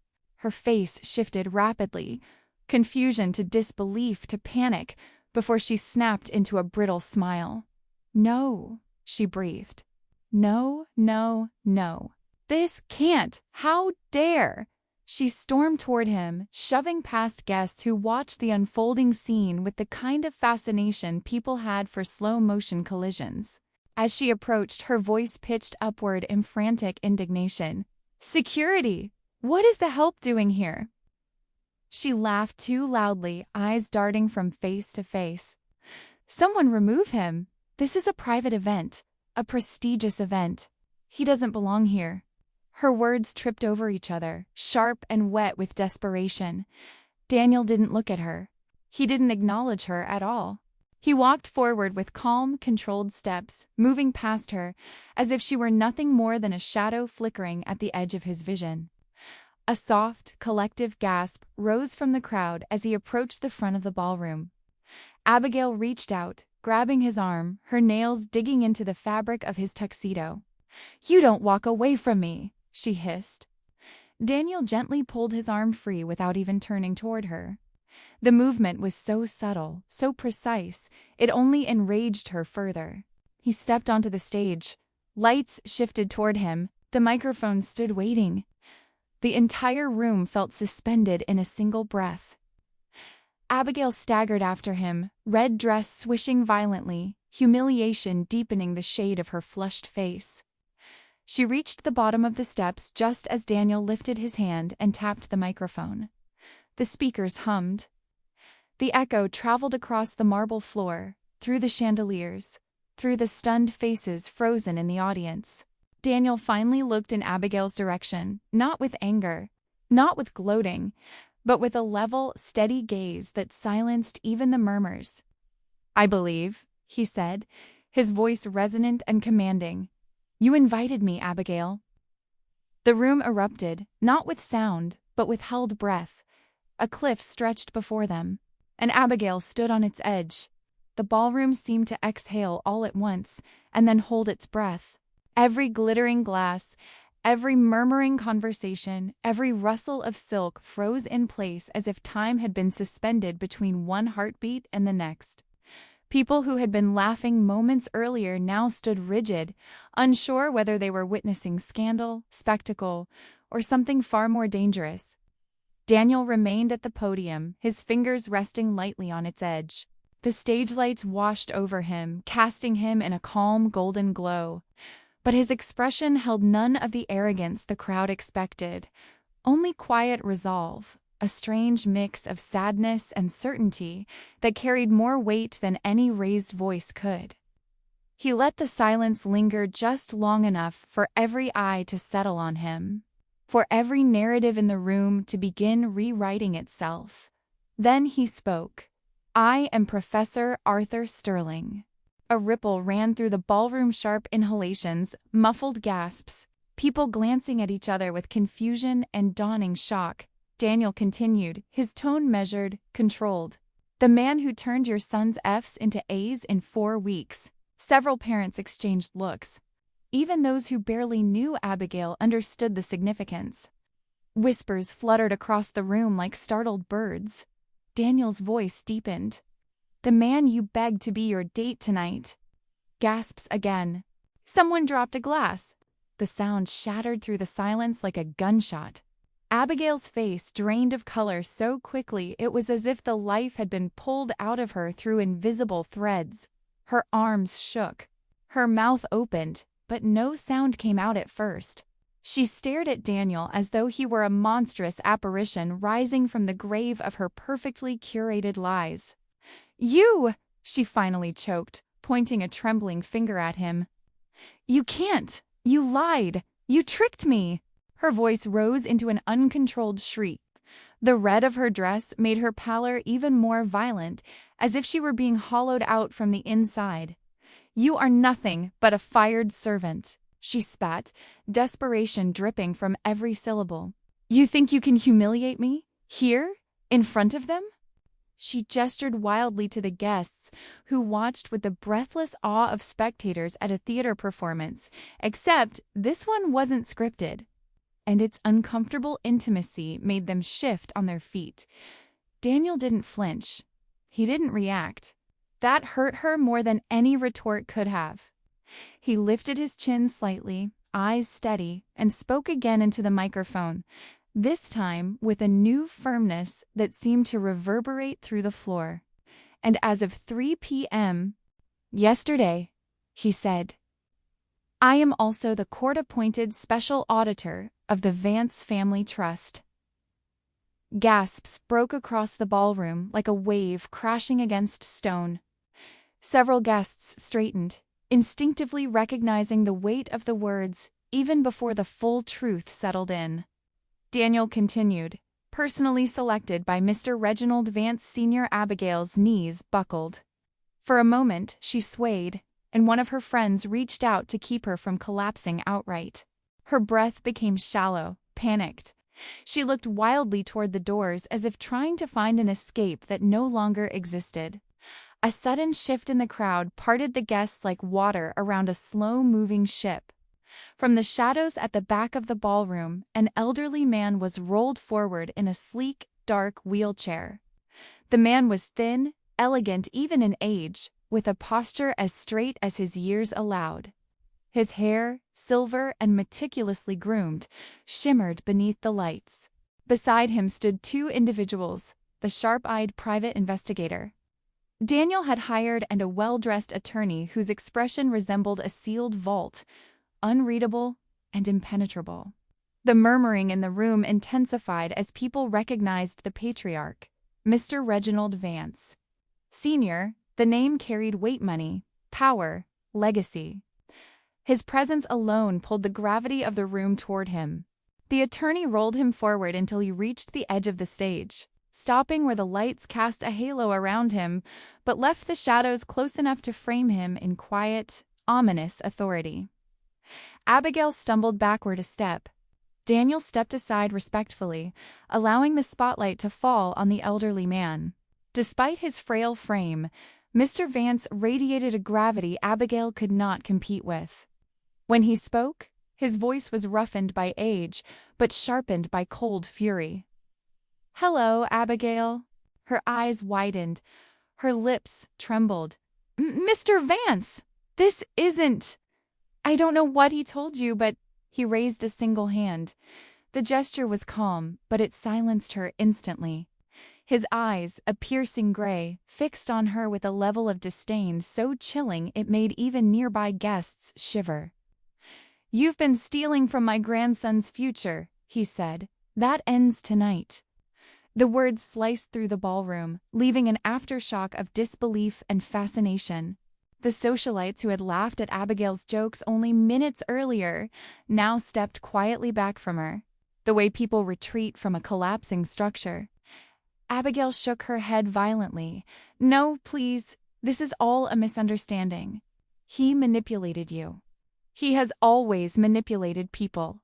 Her face shifted rapidly, confusion to disbelief to panic, before she snapped into a brittle smile. "No," she breathed. "No, no, no. This can't! How dare!" She stormed toward him, shoving past guests who watched the unfolding scene with the kind of fascination people had for slow-motion collisions. As she approached, her voice pitched upward in frantic indignation. "Security! What is the help doing here?" She laughed too loudly, eyes darting from face to face. "Someone remove him! This is a private event, a prestigious event. He doesn't belong here." Her words tripped over each other, sharp and wet with desperation. Daniel didn't look at her. He didn't acknowledge her at all. He walked forward with calm, controlled steps, moving past her, as if she were nothing more than a shadow flickering at the edge of his vision. A soft, collective gasp rose from the crowd as he approached the front of the ballroom. Abigail reached out, grabbing his arm, her nails digging into the fabric of his tuxedo. "You don't walk away from me!" she hissed. Daniel gently pulled his arm free without even turning toward her. The movement was so subtle, so precise, it only enraged her further. He stepped onto the stage. Lights shifted toward him. The microphone stood waiting. The entire room felt suspended in a single breath. Abigail staggered after him, red dress swishing violently, humiliation deepening the shade of her flushed face. She reached the bottom of the steps just as Daniel lifted his hand and tapped the microphone. The speakers hummed. The echo traveled across the marble floor, through the chandeliers, through the stunned faces frozen in the audience. Daniel finally looked in Abigail's direction, not with anger, not with gloating, but with a level, steady gaze that silenced even the murmurs. "I believe," he said, his voice resonant and commanding. "You invited me, Abigail." The room erupted, not with sound, but with held breath. A cliff stretched before them, and Abigail stood on its edge. The ballroom seemed to exhale all at once, and then hold its breath. Every glittering glass, every murmuring conversation, every rustle of silk froze in place as if time had been suspended between one heartbeat and the next. People who had been laughing moments earlier now stood rigid, unsure whether they were witnessing scandal, spectacle, or something far more dangerous. Daniel remained at the podium, his fingers resting lightly on its edge. The stage lights washed over him, casting him in a calm golden glow. But his expression held none of the arrogance the crowd expected, only quiet resolve, a strange mix of sadness and certainty that carried more weight than any raised voice could. He let the silence linger just long enough for every eye to settle on him, for every narrative in the room to begin rewriting itself. Then he spoke. "I am Professor Arthur Sterling." A ripple ran through the ballroom, sharp inhalations, muffled gasps, people glancing at each other with confusion and dawning shock. Daniel continued, his tone measured, controlled. "The man who turned your son's F's into A's in 4 weeks." Several parents exchanged looks. Even those who barely knew Abigail understood the significance. Whispers fluttered across the room like startled birds. Daniel's voice deepened. "The man you begged to be your date tonight." Gasps again. Someone dropped a glass. The sound shattered through the silence like a gunshot. Abigail's face drained of color so quickly it was as if the life had been pulled out of her through invisible threads. Her arms shook. Her mouth opened, but no sound came out at first. She stared at Daniel as though he were a monstrous apparition rising from the grave of her perfectly curated lies. "You!" she finally choked, pointing a trembling finger at him. "You can't! You lied! You tricked me!" Her voice rose into an uncontrolled shriek. The red of her dress made her pallor even more violent, as if she were being hollowed out from the inside. "You are nothing but a fired servant," she spat, desperation dripping from every syllable. "You think you can humiliate me? Here? In front of them?" She gestured wildly to the guests, who watched with the breathless awe of spectators at a theater performance, except this one wasn't scripted, and its uncomfortable intimacy made them shift on their feet. Daniel didn't flinch. He didn't react. That hurt her more than any retort could have. He lifted his chin slightly, eyes steady, and spoke again into the microphone, this time with a new firmness that seemed to reverberate through the floor. And as of 3 p.m. yesterday, he said, "I am also the court-appointed special auditor of the Vance Family Trust." Gasps broke across the ballroom like a wave crashing against stone. Several guests straightened, instinctively recognizing the weight of the words even before the full truth settled in. Daniel continued, personally selected by Mr. Reginald Vance Sr. Abigail's knees buckled. For a moment she swayed, and one of her friends reached out to keep her from collapsing outright. Her breath became shallow, panicked. She looked wildly toward the doors as if trying to find an escape that no longer existed. A sudden shift in the crowd parted the guests like water around a slow-moving ship. From the shadows at the back of the ballroom, an elderly man was rolled forward in a sleek, dark wheelchair. The man was thin, elegant even in age, with a posture as straight as his years allowed. His hair, silver and meticulously groomed, shimmered beneath the lights. Beside him stood two individuals, the sharp-eyed private investigator. Daniel had hired a well-dressed attorney whose expression resembled a sealed vault, unreadable and impenetrable. The murmuring in the room intensified as people recognized the patriarch, Mr. Reginald Vance. Sr., the name carried weight money, power, legacy. His presence alone pulled the gravity of the room toward him. The attorney rolled him forward until he reached the edge of the stage, stopping where the lights cast a halo around him, but left the shadows close enough to frame him in quiet, ominous authority. Abigail stumbled backward a step. Daniel stepped aside respectfully, allowing the spotlight to fall on the elderly man. Despite his frail frame, Mr. Vance radiated a gravity Abigail could not compete with. When he spoke, his voice was roughened by age, but sharpened by cold fury. "Hello, Abigail." Her eyes widened. Her lips trembled. "Mr. Vance, this isn't... I don't know what he told you, but..." He raised a single hand. The gesture was calm, but it silenced her instantly. His eyes, a piercing gray, fixed on her with a level of disdain so chilling it made even nearby guests shiver. "You've been stealing from my grandson's future," he said. "That ends tonight." The words sliced through the ballroom, leaving an aftershock of disbelief and fascination. The socialites who had laughed at Abigail's jokes only minutes earlier now stepped quietly back from her, the way people retreat from a collapsing structure. Abigail shook her head violently. "No, please, this is all a misunderstanding. He manipulated you. He has always manipulated people."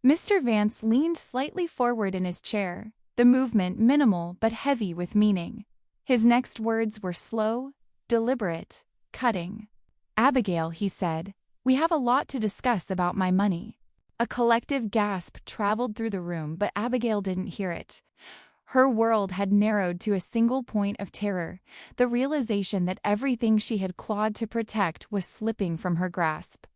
Mr. Vance leaned slightly forward in his chair, the movement minimal but heavy with meaning. His next words were slow, deliberate, cutting. "Abigail," he said, "we have a lot to discuss about my money." A collective gasp traveled through the room, but Abigail didn't hear it. Her world had narrowed to a single point of terror, the realization that everything she had clawed to protect was slipping from her grasp.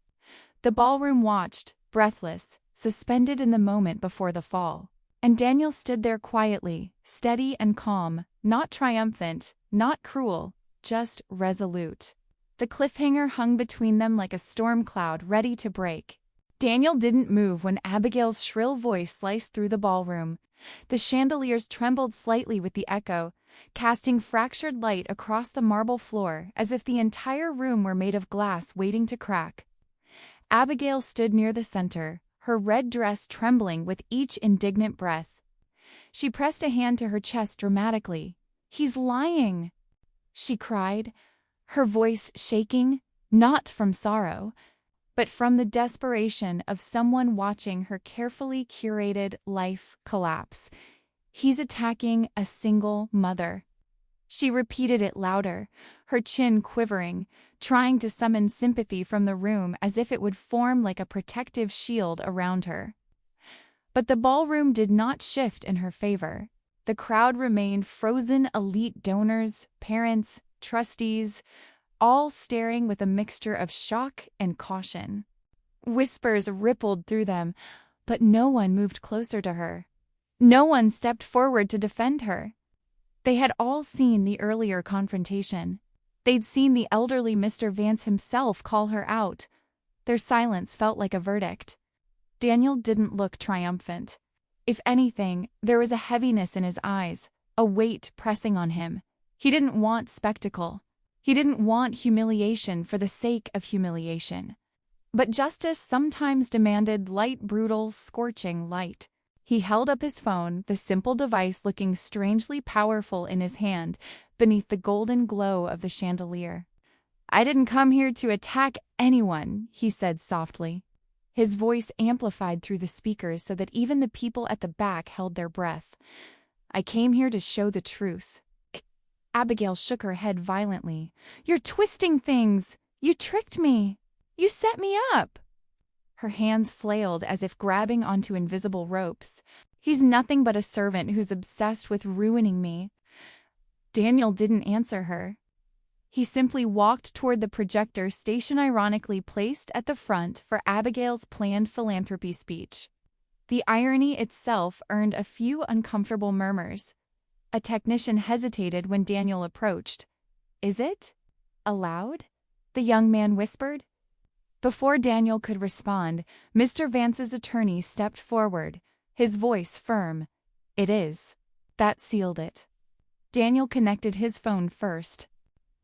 The ballroom watched, breathless, suspended in the moment before the fall. And Daniel stood there quietly, steady and calm, not triumphant, not cruel, just resolute. The cliffhanger hung between them like a storm cloud ready to break. Daniel didn't move when Abigail's shrill voice sliced through the ballroom. The chandeliers trembled slightly with the echo, casting fractured light across the marble floor as if the entire room were made of glass waiting to crack. Abigail stood near the center, her red dress trembling with each indignant breath. She pressed a hand to her chest dramatically. "He's lying!" she cried, her voice shaking, not from sorrow, but from the desperation of someone watching her carefully curated life collapse. "He's attacking a single mother." She repeated it louder, her chin quivering, trying to summon sympathy from the room as if it would form like a protective shield around her. But the ballroom did not shift in her favor. The crowd remained frozen, elite donors, parents, trustees, all staring with a mixture of shock and caution. Whispers rippled through them, but no one moved closer to her. No one stepped forward to defend her. They had all seen the earlier confrontation. They'd seen the elderly Mr. Vance himself call her out. Their silence felt like a verdict. Daniel didn't look triumphant. If anything, there was a heaviness in his eyes, a weight pressing on him. He didn't want spectacle. He didn't want humiliation for the sake of humiliation. But justice sometimes demanded light, brutal, scorching light. He held up his phone, the simple device looking strangely powerful in his hand, beneath the golden glow of the chandelier. "I didn't come here to attack anyone," he said softly. His voice amplified through the speakers so that even the people at the back held their breath. "I came here to show the truth." Abigail shook her head violently. "You're twisting things! You tricked me! You set me up!" Her hands flailed as if grabbing onto invisible ropes. "He's nothing but a servant who's obsessed with ruining me." Daniel didn't answer her. He simply walked toward the projector station ironically placed at the front for Abigail's planned philanthropy speech. The irony itself earned a few uncomfortable murmurs. A technician hesitated when Daniel approached. "Is it allowed?" the young man whispered. Before Daniel could respond, Mr. Vance's attorney stepped forward, his voice firm. "It is." That sealed it. Daniel connected his phone first.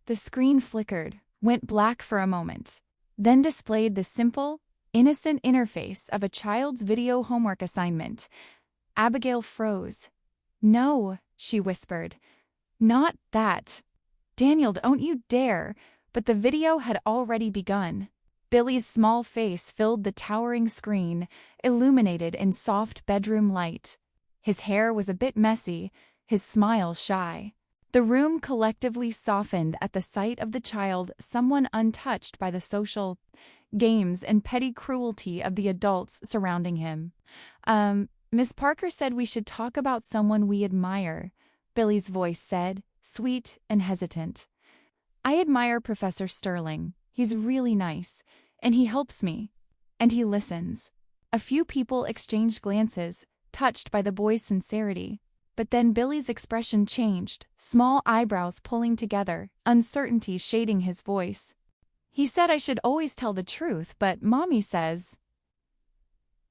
The screen flickered, went black for a moment, then displayed the simple, innocent interface of a child's video homework assignment. Abigail froze. "No," she whispered. "Not that." "Daniel, don't you dare!" But the video had already begun. Billy's small face filled the towering screen, illuminated in soft bedroom light. His hair was a bit messy, his smile shy. The room collectively softened at the sight of the child, someone untouched by the social games and petty cruelty of the adults surrounding him. Miss Parker said we should talk about someone we admire," Billy's voice said, sweet and hesitant. "I admire Professor Sterling. He's really nice, and he helps me, and he listens." A few people exchanged glances, touched by the boy's sincerity. But then Billy's expression changed, small eyebrows pulling together, uncertainty shading his voice. "He said I should always tell the truth, but Mommy says...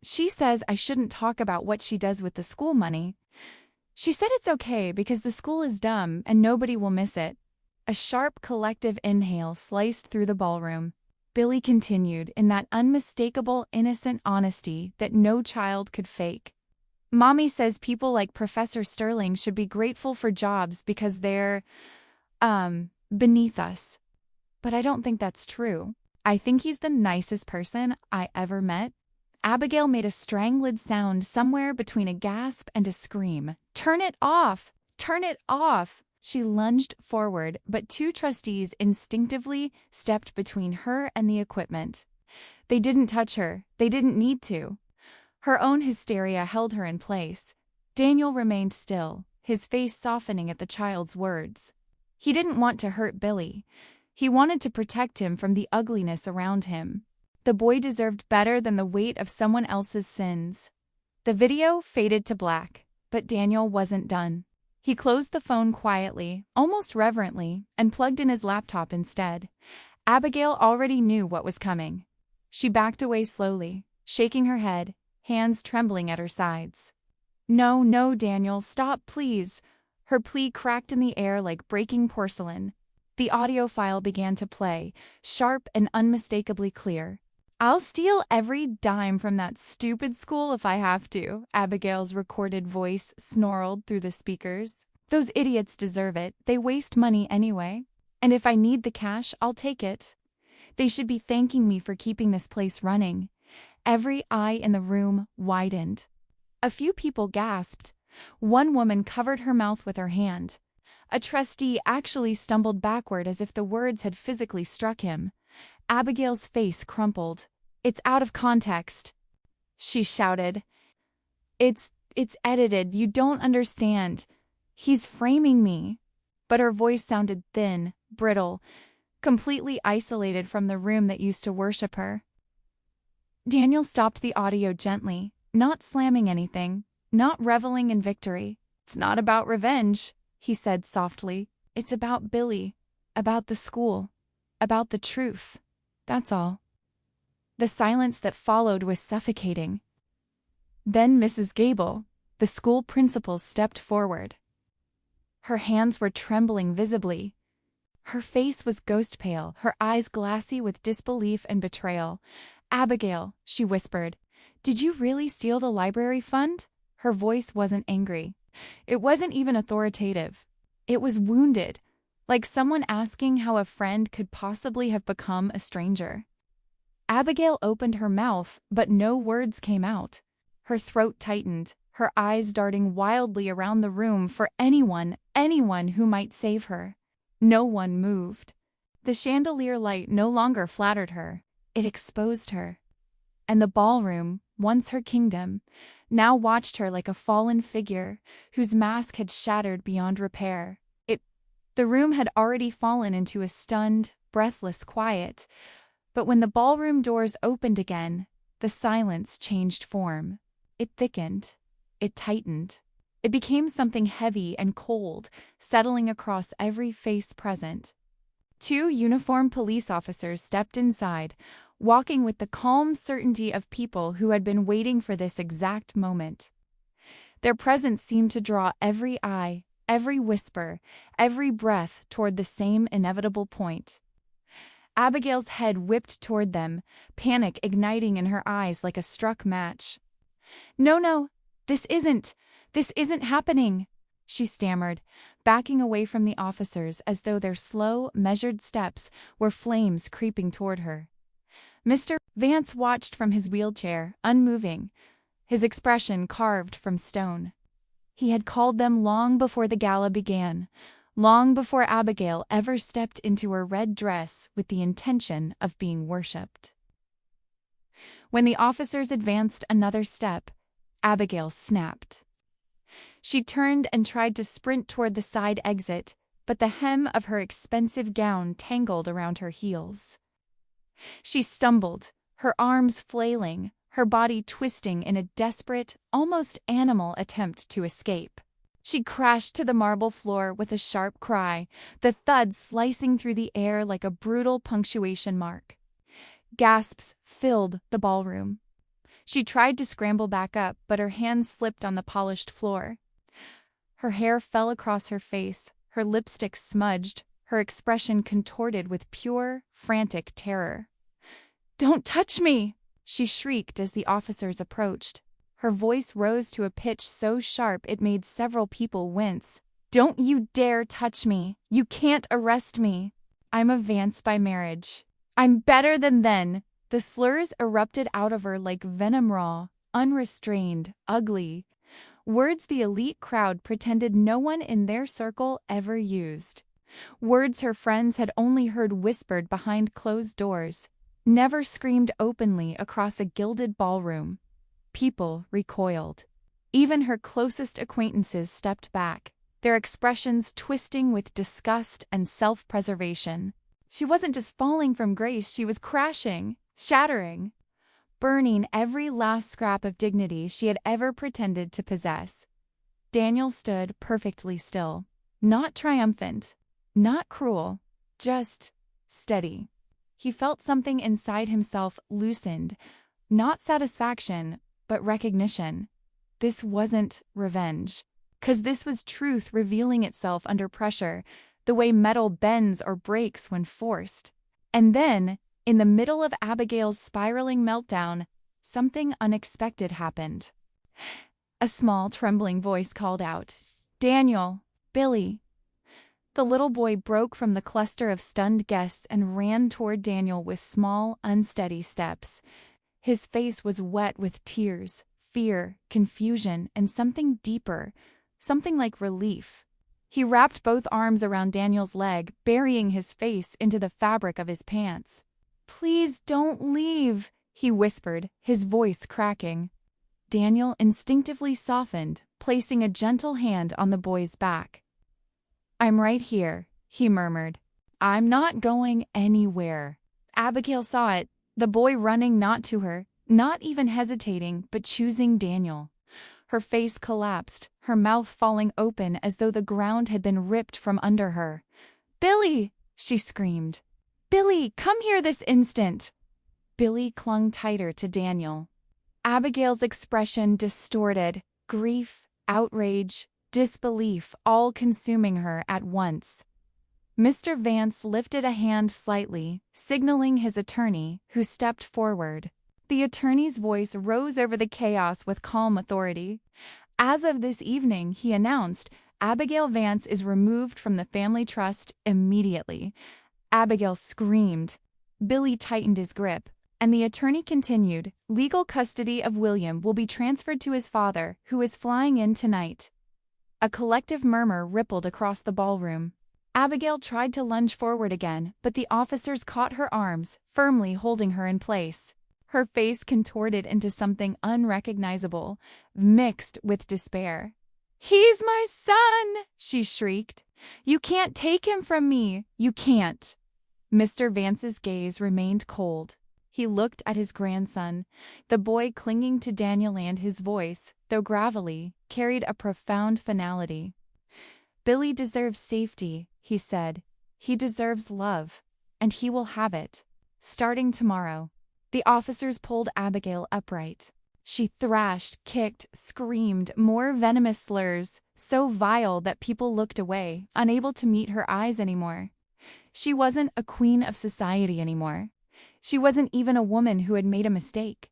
She says I shouldn't talk about what she does with the school money. She said it's okay because the school is dumb and nobody will miss it." A sharp collective inhale sliced through the ballroom. Billy continued in that unmistakable, innocent honesty that no child could fake. "Mommy says people like Professor Sterling should be grateful for jobs because they're, beneath us. But I don't think that's true. I think he's the nicest person I ever met." Abigail made a strangled sound somewhere between a gasp and a scream. "Turn it off! Turn it off!" She lunged forward, but two trustees instinctively stepped between her and the equipment. They didn't touch her. They didn't need to. Her own hysteria held her in place. Daniel remained still, his face softening at the child's words. He didn't want to hurt Billy. He wanted to protect him from the ugliness around him. The boy deserved better than the weight of someone else's sins. The video faded to black, but Daniel wasn't done. He closed the phone quietly, almost reverently, and plugged in his laptop instead. Abigail already knew what was coming. She backed away slowly, shaking her head, hands trembling at her sides. "No, no, Daniel, stop, please." Her plea cracked in the air like breaking porcelain. The audio file began to play, sharp and unmistakably clear. "I'll steal every dime from that stupid school if I have to," Abigail's recorded voice snarled through the speakers. "Those idiots deserve it. They waste money anyway. And if I need the cash, I'll take it. They should be thanking me for keeping this place running." Every eye in the room widened. A few people gasped. One woman covered her mouth with her hand. A trustee actually stumbled backward as if the words had physically struck him. Abigail's face crumpled. "It's out of context," she shouted. It's edited. You don't understand. He's framing me." But her voice sounded thin, brittle, completely isolated from the room that used to worship her. Daniel stopped the audio gently, not slamming anything, not reveling in victory. "It's not about revenge," he said softly. "It's about Billy, about the school, about the truth. That's all." The silence that followed was suffocating. Then Mrs. Gable, the school principal, stepped forward. Her hands were trembling visibly. Her face was ghost pale, her eyes glassy with disbelief and betrayal. "Abigail," she whispered, "did you really steal the library fund?" Her voice wasn't angry. It wasn't even authoritative. It was wounded, like someone asking how a friend could possibly have become a stranger. Abigail opened her mouth, but no words came out. Her throat tightened, her eyes darting wildly around the room for anyone who might save her. No one moved. The chandelier light no longer flattered her. It exposed her. And the ballroom, once her kingdom, now watched her like a fallen figure whose mask had shattered beyond repair. The room had already fallen into a stunned, breathless quiet. But when the ballroom doors opened again, the silence changed form. It thickened. It tightened. It became something heavy and cold, settling across every face present. Two uniformed police officers stepped inside, walking with the calm certainty of people who had been waiting for this exact moment. Their presence seemed to draw every eye, every whisper, every breath toward the same inevitable point. Abigail's head whipped toward them, panic igniting in her eyes like a struck match. No, this isn't happening," she stammered, backing away from the officers as though their slow, measured steps were flames creeping toward her. Mr. Vance watched from his wheelchair, unmoving, his expression carved from stone. He had called them long before the gala began, long before Abigail ever stepped into her red dress with the intention of being worshipped. When the officers advanced another step, Abigail snapped. She turned and tried to sprint toward the side exit, but the hem of her expensive gown tangled around her heels. She stumbled, her arms flailing, her body twisting in a desperate, almost animal attempt to escape. She crashed to the marble floor with a sharp cry, the thud slicing through the air like a brutal punctuation mark. Gasps filled the ballroom. She tried to scramble back up, but her hands slipped on the polished floor. Her hair fell across her face, her lipstick smudged, her expression contorted with pure, frantic terror. "Don't touch me!" she shrieked as the officers approached. Her voice rose to a pitch so sharp it made several people wince. "Don't you dare touch me! You can't arrest me! I'm a Vance by marriage. I'm better than then!" The slurs erupted out of her like venom, raw, unrestrained, ugly. Words the elite crowd pretended no one in their circle ever used. Words her friends had only heard whispered behind closed doors, never screamed openly across a gilded ballroom. People recoiled. Even her closest acquaintances stepped back, their expressions twisting with disgust and self-preservation. She wasn't just falling from grace, she was crashing, shattering, burning every last scrap of dignity she had ever pretended to possess. Daniel stood perfectly still, not triumphant, not cruel, just steady. He felt something inside himself loosened, not satisfaction, but recognition. This wasn't revenge, 'cause this was truth revealing itself under pressure, the way metal bends or breaks when forced. And then, in the middle of Abigail's spiraling meltdown, something unexpected happened. A small, trembling voice called out, "Daniel, Billy." The little boy broke from the cluster of stunned guests and ran toward Daniel with small, unsteady steps. His face was wet with tears, fear, confusion, and something deeper, something like relief. He wrapped both arms around Daniel's leg, burying his face into the fabric of his pants. "Please don't leave," he whispered, his voice cracking. Daniel instinctively softened, placing a gentle hand on the boy's back. "I'm right here," he murmured. "I'm not going anywhere." Abigail saw it, the boy running not to her, not even hesitating, but choosing Daniel. Her face collapsed, her mouth falling open as though the ground had been ripped from under her. "Billy!" she screamed. "Billy, come here this instant!" Billy clung tighter to Daniel. Abigail's expression distorted, grief, outrage, disbelief all consuming her at once. Mr. Vance lifted a hand slightly, signaling his attorney, who stepped forward. The attorney's voice rose over the chaos with calm authority. "As of this evening," he announced, "Abigail Vance is removed from the family trust immediately." Abigail screamed. Billy tightened his grip, and the attorney continued, "Legal custody of William will be transferred to his father, who is flying in tonight." A collective murmur rippled across the ballroom. Abigail tried to lunge forward again, but the officers caught her arms, firmly holding her in place. Her face contorted into something unrecognizable, mixed with despair. "He's my son!" she shrieked. "You can't take him from me! You can't!" Mr. Vance's gaze remained cold. He looked at his grandson. The boy clinging to Daniel, and his voice, though gravelly, carried a profound finality. "Billy deserves safety," he said. "He deserves love, and he will have it, starting tomorrow." The officers pulled Abigail upright. She thrashed, kicked, screamed more venomous slurs, so vile that people looked away, unable to meet her eyes anymore. She wasn't a queen of society anymore. She wasn't even a woman who had made a mistake.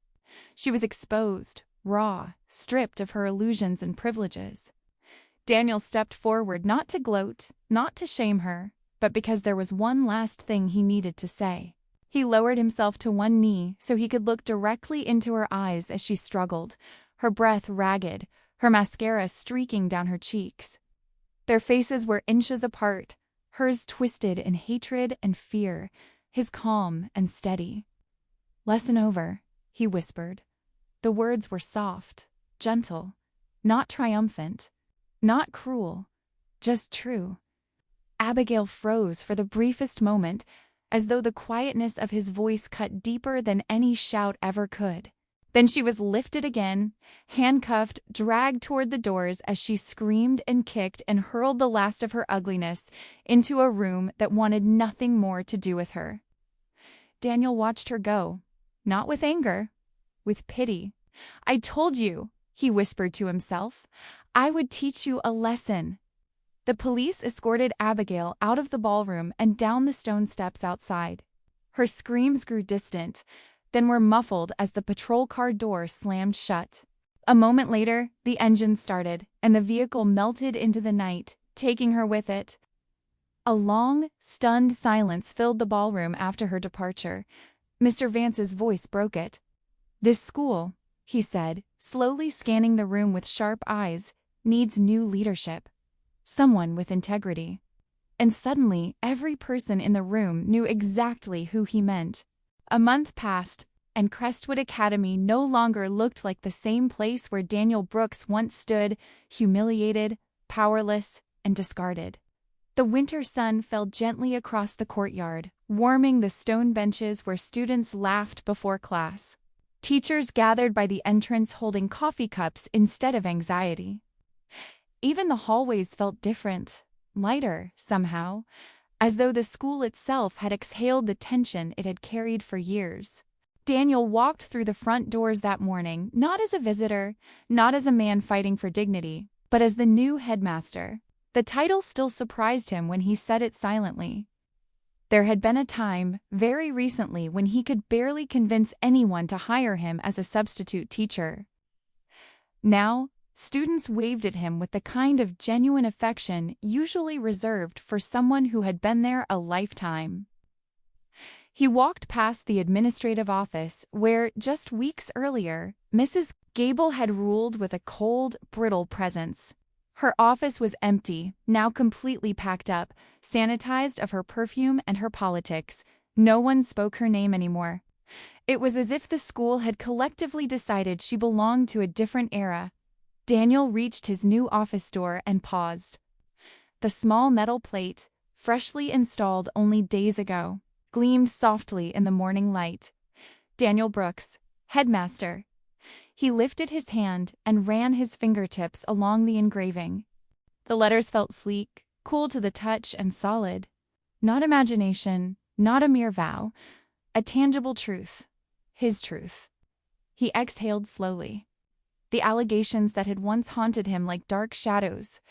She was exposed, raw, stripped of her illusions and privileges. Daniel stepped forward, not to gloat, not to shame her, but because there was one last thing he needed to say. He lowered himself to one knee so he could look directly into her eyes as she struggled, her breath ragged, her mascara streaking down her cheeks. Their faces were inches apart, hers twisted in hatred and fear, his calm and steady. "Lesson over," he whispered. The words were soft, gentle, not triumphant, not cruel, just true. Abigail froze for the briefest moment, as though the quietness of his voice cut deeper than any shout ever could. Then she was lifted again, handcuffed, dragged toward the doors as she screamed and kicked and hurled the last of her ugliness into a room that wanted nothing more to do with her. Daniel watched her go, not with anger, with pity. "I told you," he whispered to himself, "I would teach you a lesson." The police escorted Abigail out of the ballroom and down the stone steps outside. Her screams grew distant, then were muffled as the patrol car door slammed shut. A moment later, the engine started, and the vehicle melted into the night, taking her with it. A long, stunned silence filled the ballroom after her departure. Mr. Vance's voice broke it. "This school," he said, slowly scanning the room with sharp eyes, "needs new leadership. Someone with integrity." And suddenly, every person in the room knew exactly who he meant. A month passed, and Crestwood Academy no longer looked like the same place where Daniel Brooks once stood, humiliated, powerless, and discarded. The winter sun fell gently across the courtyard, warming the stone benches where students laughed before class. Teachers gathered by the entrance holding coffee cups instead of anxiety. Even the hallways felt different, lighter, somehow, as though the school itself had exhaled the tension it had carried for years. Daniel walked through the front doors that morning, not as a visitor, not as a man fighting for dignity, but as the new headmaster. The title still surprised him when he said it silently. There had been a time, very recently, when he could barely convince anyone to hire him as a substitute teacher. Now, students waved at him with the kind of genuine affection usually reserved for someone who had been there a lifetime. He walked past the administrative office where, just weeks earlier, Mrs. Gable had ruled with a cold, brittle presence. Her office was empty, now completely packed up, sanitized of her perfume and her politics. No one spoke her name anymore. It was as if the school had collectively decided she belonged to a different era. Daniel reached his new office door and paused. The small metal plate, freshly installed only days ago, gleamed softly in the morning light. Daniel Brooks, headmaster. He lifted his hand and ran his fingertips along the engraving. The letters felt sleek, cool to the touch, and solid. Not imagination, not a mere vow, a tangible truth. His truth. He exhaled slowly. The allegations that had once haunted him like dark shadows,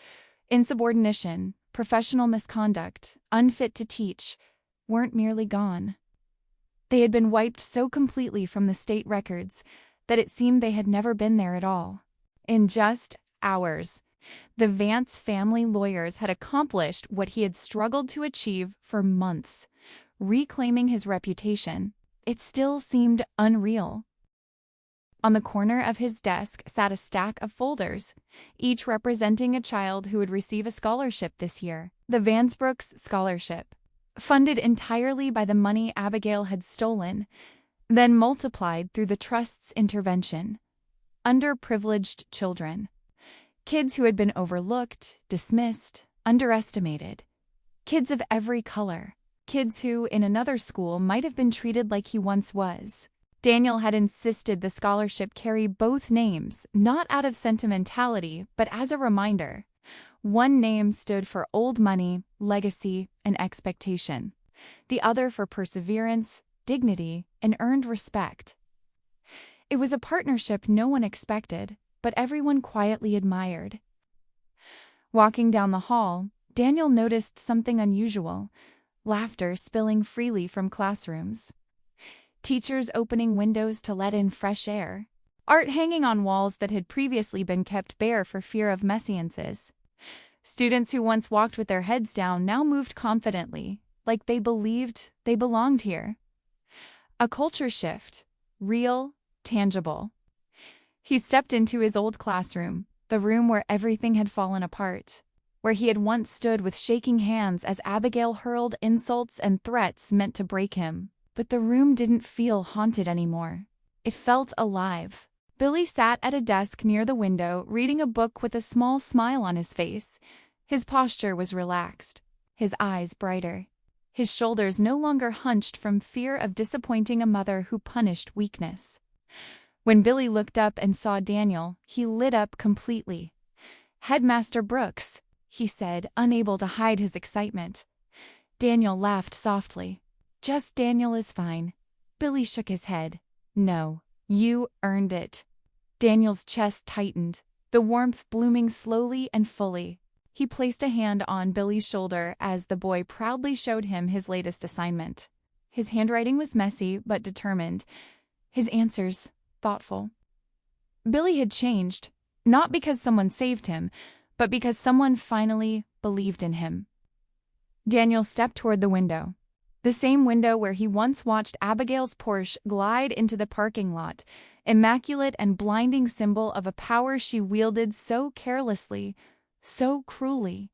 insubordination, professional misconduct, unfit to teach, weren't merely gone. They had been wiped so completely from the state records that it seemed they had never been there at all. In just hours, the Vance family lawyers had accomplished what he had struggled to achieve for months, reclaiming his reputation. It still seemed unreal. On the corner of his desk sat a stack of folders, each representing a child who would receive a scholarship this year, the Vance Brooks Scholarship, funded entirely by the money Abigail had stolen, then multiplied through the trust's intervention. Underprivileged children. Kids who had been overlooked, dismissed, underestimated. Kids of every color. Kids who, in another school, might have been treated like he once was. Daniel had insisted the scholarship carry both names, not out of sentimentality, but as a reminder. One name stood for old money, legacy, and expectation. The other for perseverance, dignity, and earned respect. It was a partnership no one expected, but everyone quietly admired. Walking down the hall, Daniel noticed something unusual: laughter spilling freely from classrooms. Teachers opening windows to let in fresh air. Art hanging on walls that had previously been kept bare for fear of mésalliances. Students who once walked with their heads down now moved confidently, like they believed they belonged here. A culture shift, real, tangible. He stepped into his old classroom, the room where everything had fallen apart, where he had once stood with shaking hands as Abigail hurled insults and threats meant to break him. But the room didn't feel haunted anymore. It felt alive. Billy sat at a desk near the window, reading a book with a small smile on his face. His posture was relaxed, his eyes brighter. His shoulders no longer hunched from fear of disappointing a mother who punished weakness. When Billy looked up and saw Daniel, he lit up completely. "Headmaster Brooks," he said, unable to hide his excitement. Daniel laughed softly. "Just Daniel is fine." Billy shook his head. "No, you earned it." Daniel's chest tightened, the warmth blooming slowly and fully. He placed a hand on Billy's shoulder as the boy proudly showed him his latest assignment. His handwriting was messy but determined, his answers thoughtful. Billy had changed, not because someone saved him, but because someone finally believed in him. Daniel stepped toward the window. The same window where he once watched Abigail's Porsche glide into the parking lot, immaculate and blinding symbol of a power she wielded so carelessly, so cruelly.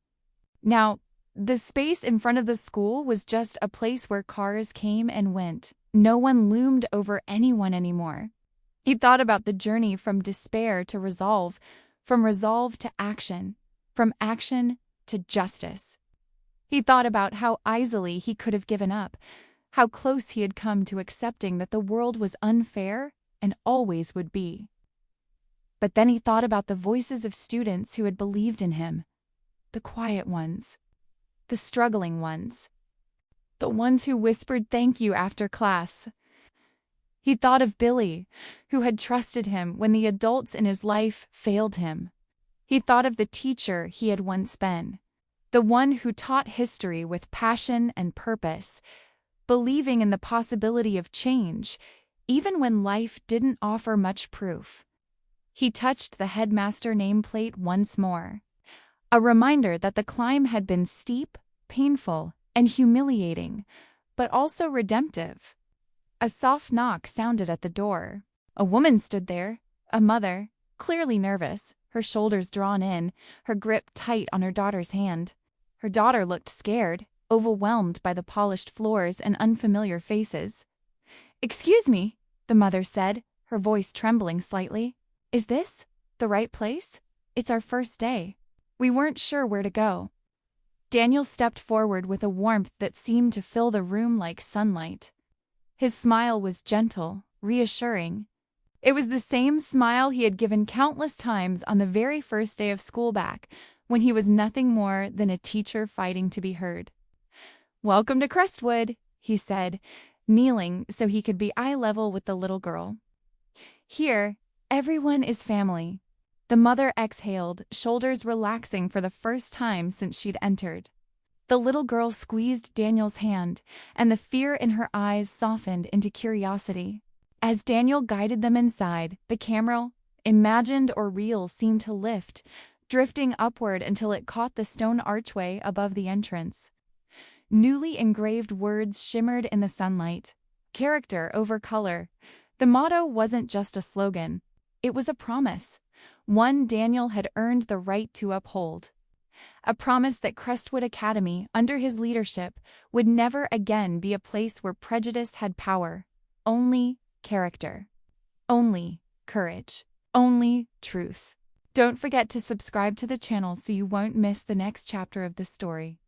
Now, the space in front of the school was just a place where cars came and went. No one loomed over anyone anymore. He thought about the journey from despair to resolve, from resolve to action, from action to justice. He thought about how easily he could have given up, how close he had come to accepting that the world was unfair and always would be. But then he thought about the voices of students who had believed in him, the quiet ones, the struggling ones, the ones who whispered thank you after class. He thought of Billy, who had trusted him when the adults in his life failed him. He thought of the teacher he had once been, the one who taught history with passion and purpose, believing in the possibility of change, even when life didn't offer much proof. He touched the headmaster nameplate once more, a reminder that the climb had been steep, painful, and humiliating, but also redemptive. A soft knock sounded at the door. A woman stood there, a mother, clearly nervous, her shoulders drawn in, her grip tight on her daughter's hand. Her daughter looked scared, overwhelmed by the polished floors and unfamiliar faces. "Excuse me," the mother said, her voice trembling slightly. "Is this the right place? It's our first day. We weren't sure where to go." Daniel stepped forward with a warmth that seemed to fill the room like sunlight. His smile was gentle, reassuring. It was the same smile he had given countless times on the very first day of school back, when he was nothing more than a teacher fighting to be heard. "Welcome to Crestwood," he said, kneeling so he could be eye level with the little girl. "Here, everyone is family." The mother exhaled, shoulders relaxing for the first time since she'd entered. The little girl squeezed Daniel's hand, and the fear in her eyes softened into curiosity. As Daniel guided them inside, the camera, imagined or real, seemed to lift, drifting upward until it caught the stone archway above the entrance. Newly engraved words shimmered in the sunlight. Character over color. The motto wasn't just a slogan. It was a promise, one Daniel had earned the right to uphold. A promise that Crestwood Academy, under his leadership, would never again be a place where prejudice had power. Only character. Only courage. Only truth. Don't forget to subscribe to the channel so you won't miss the next chapter of this story.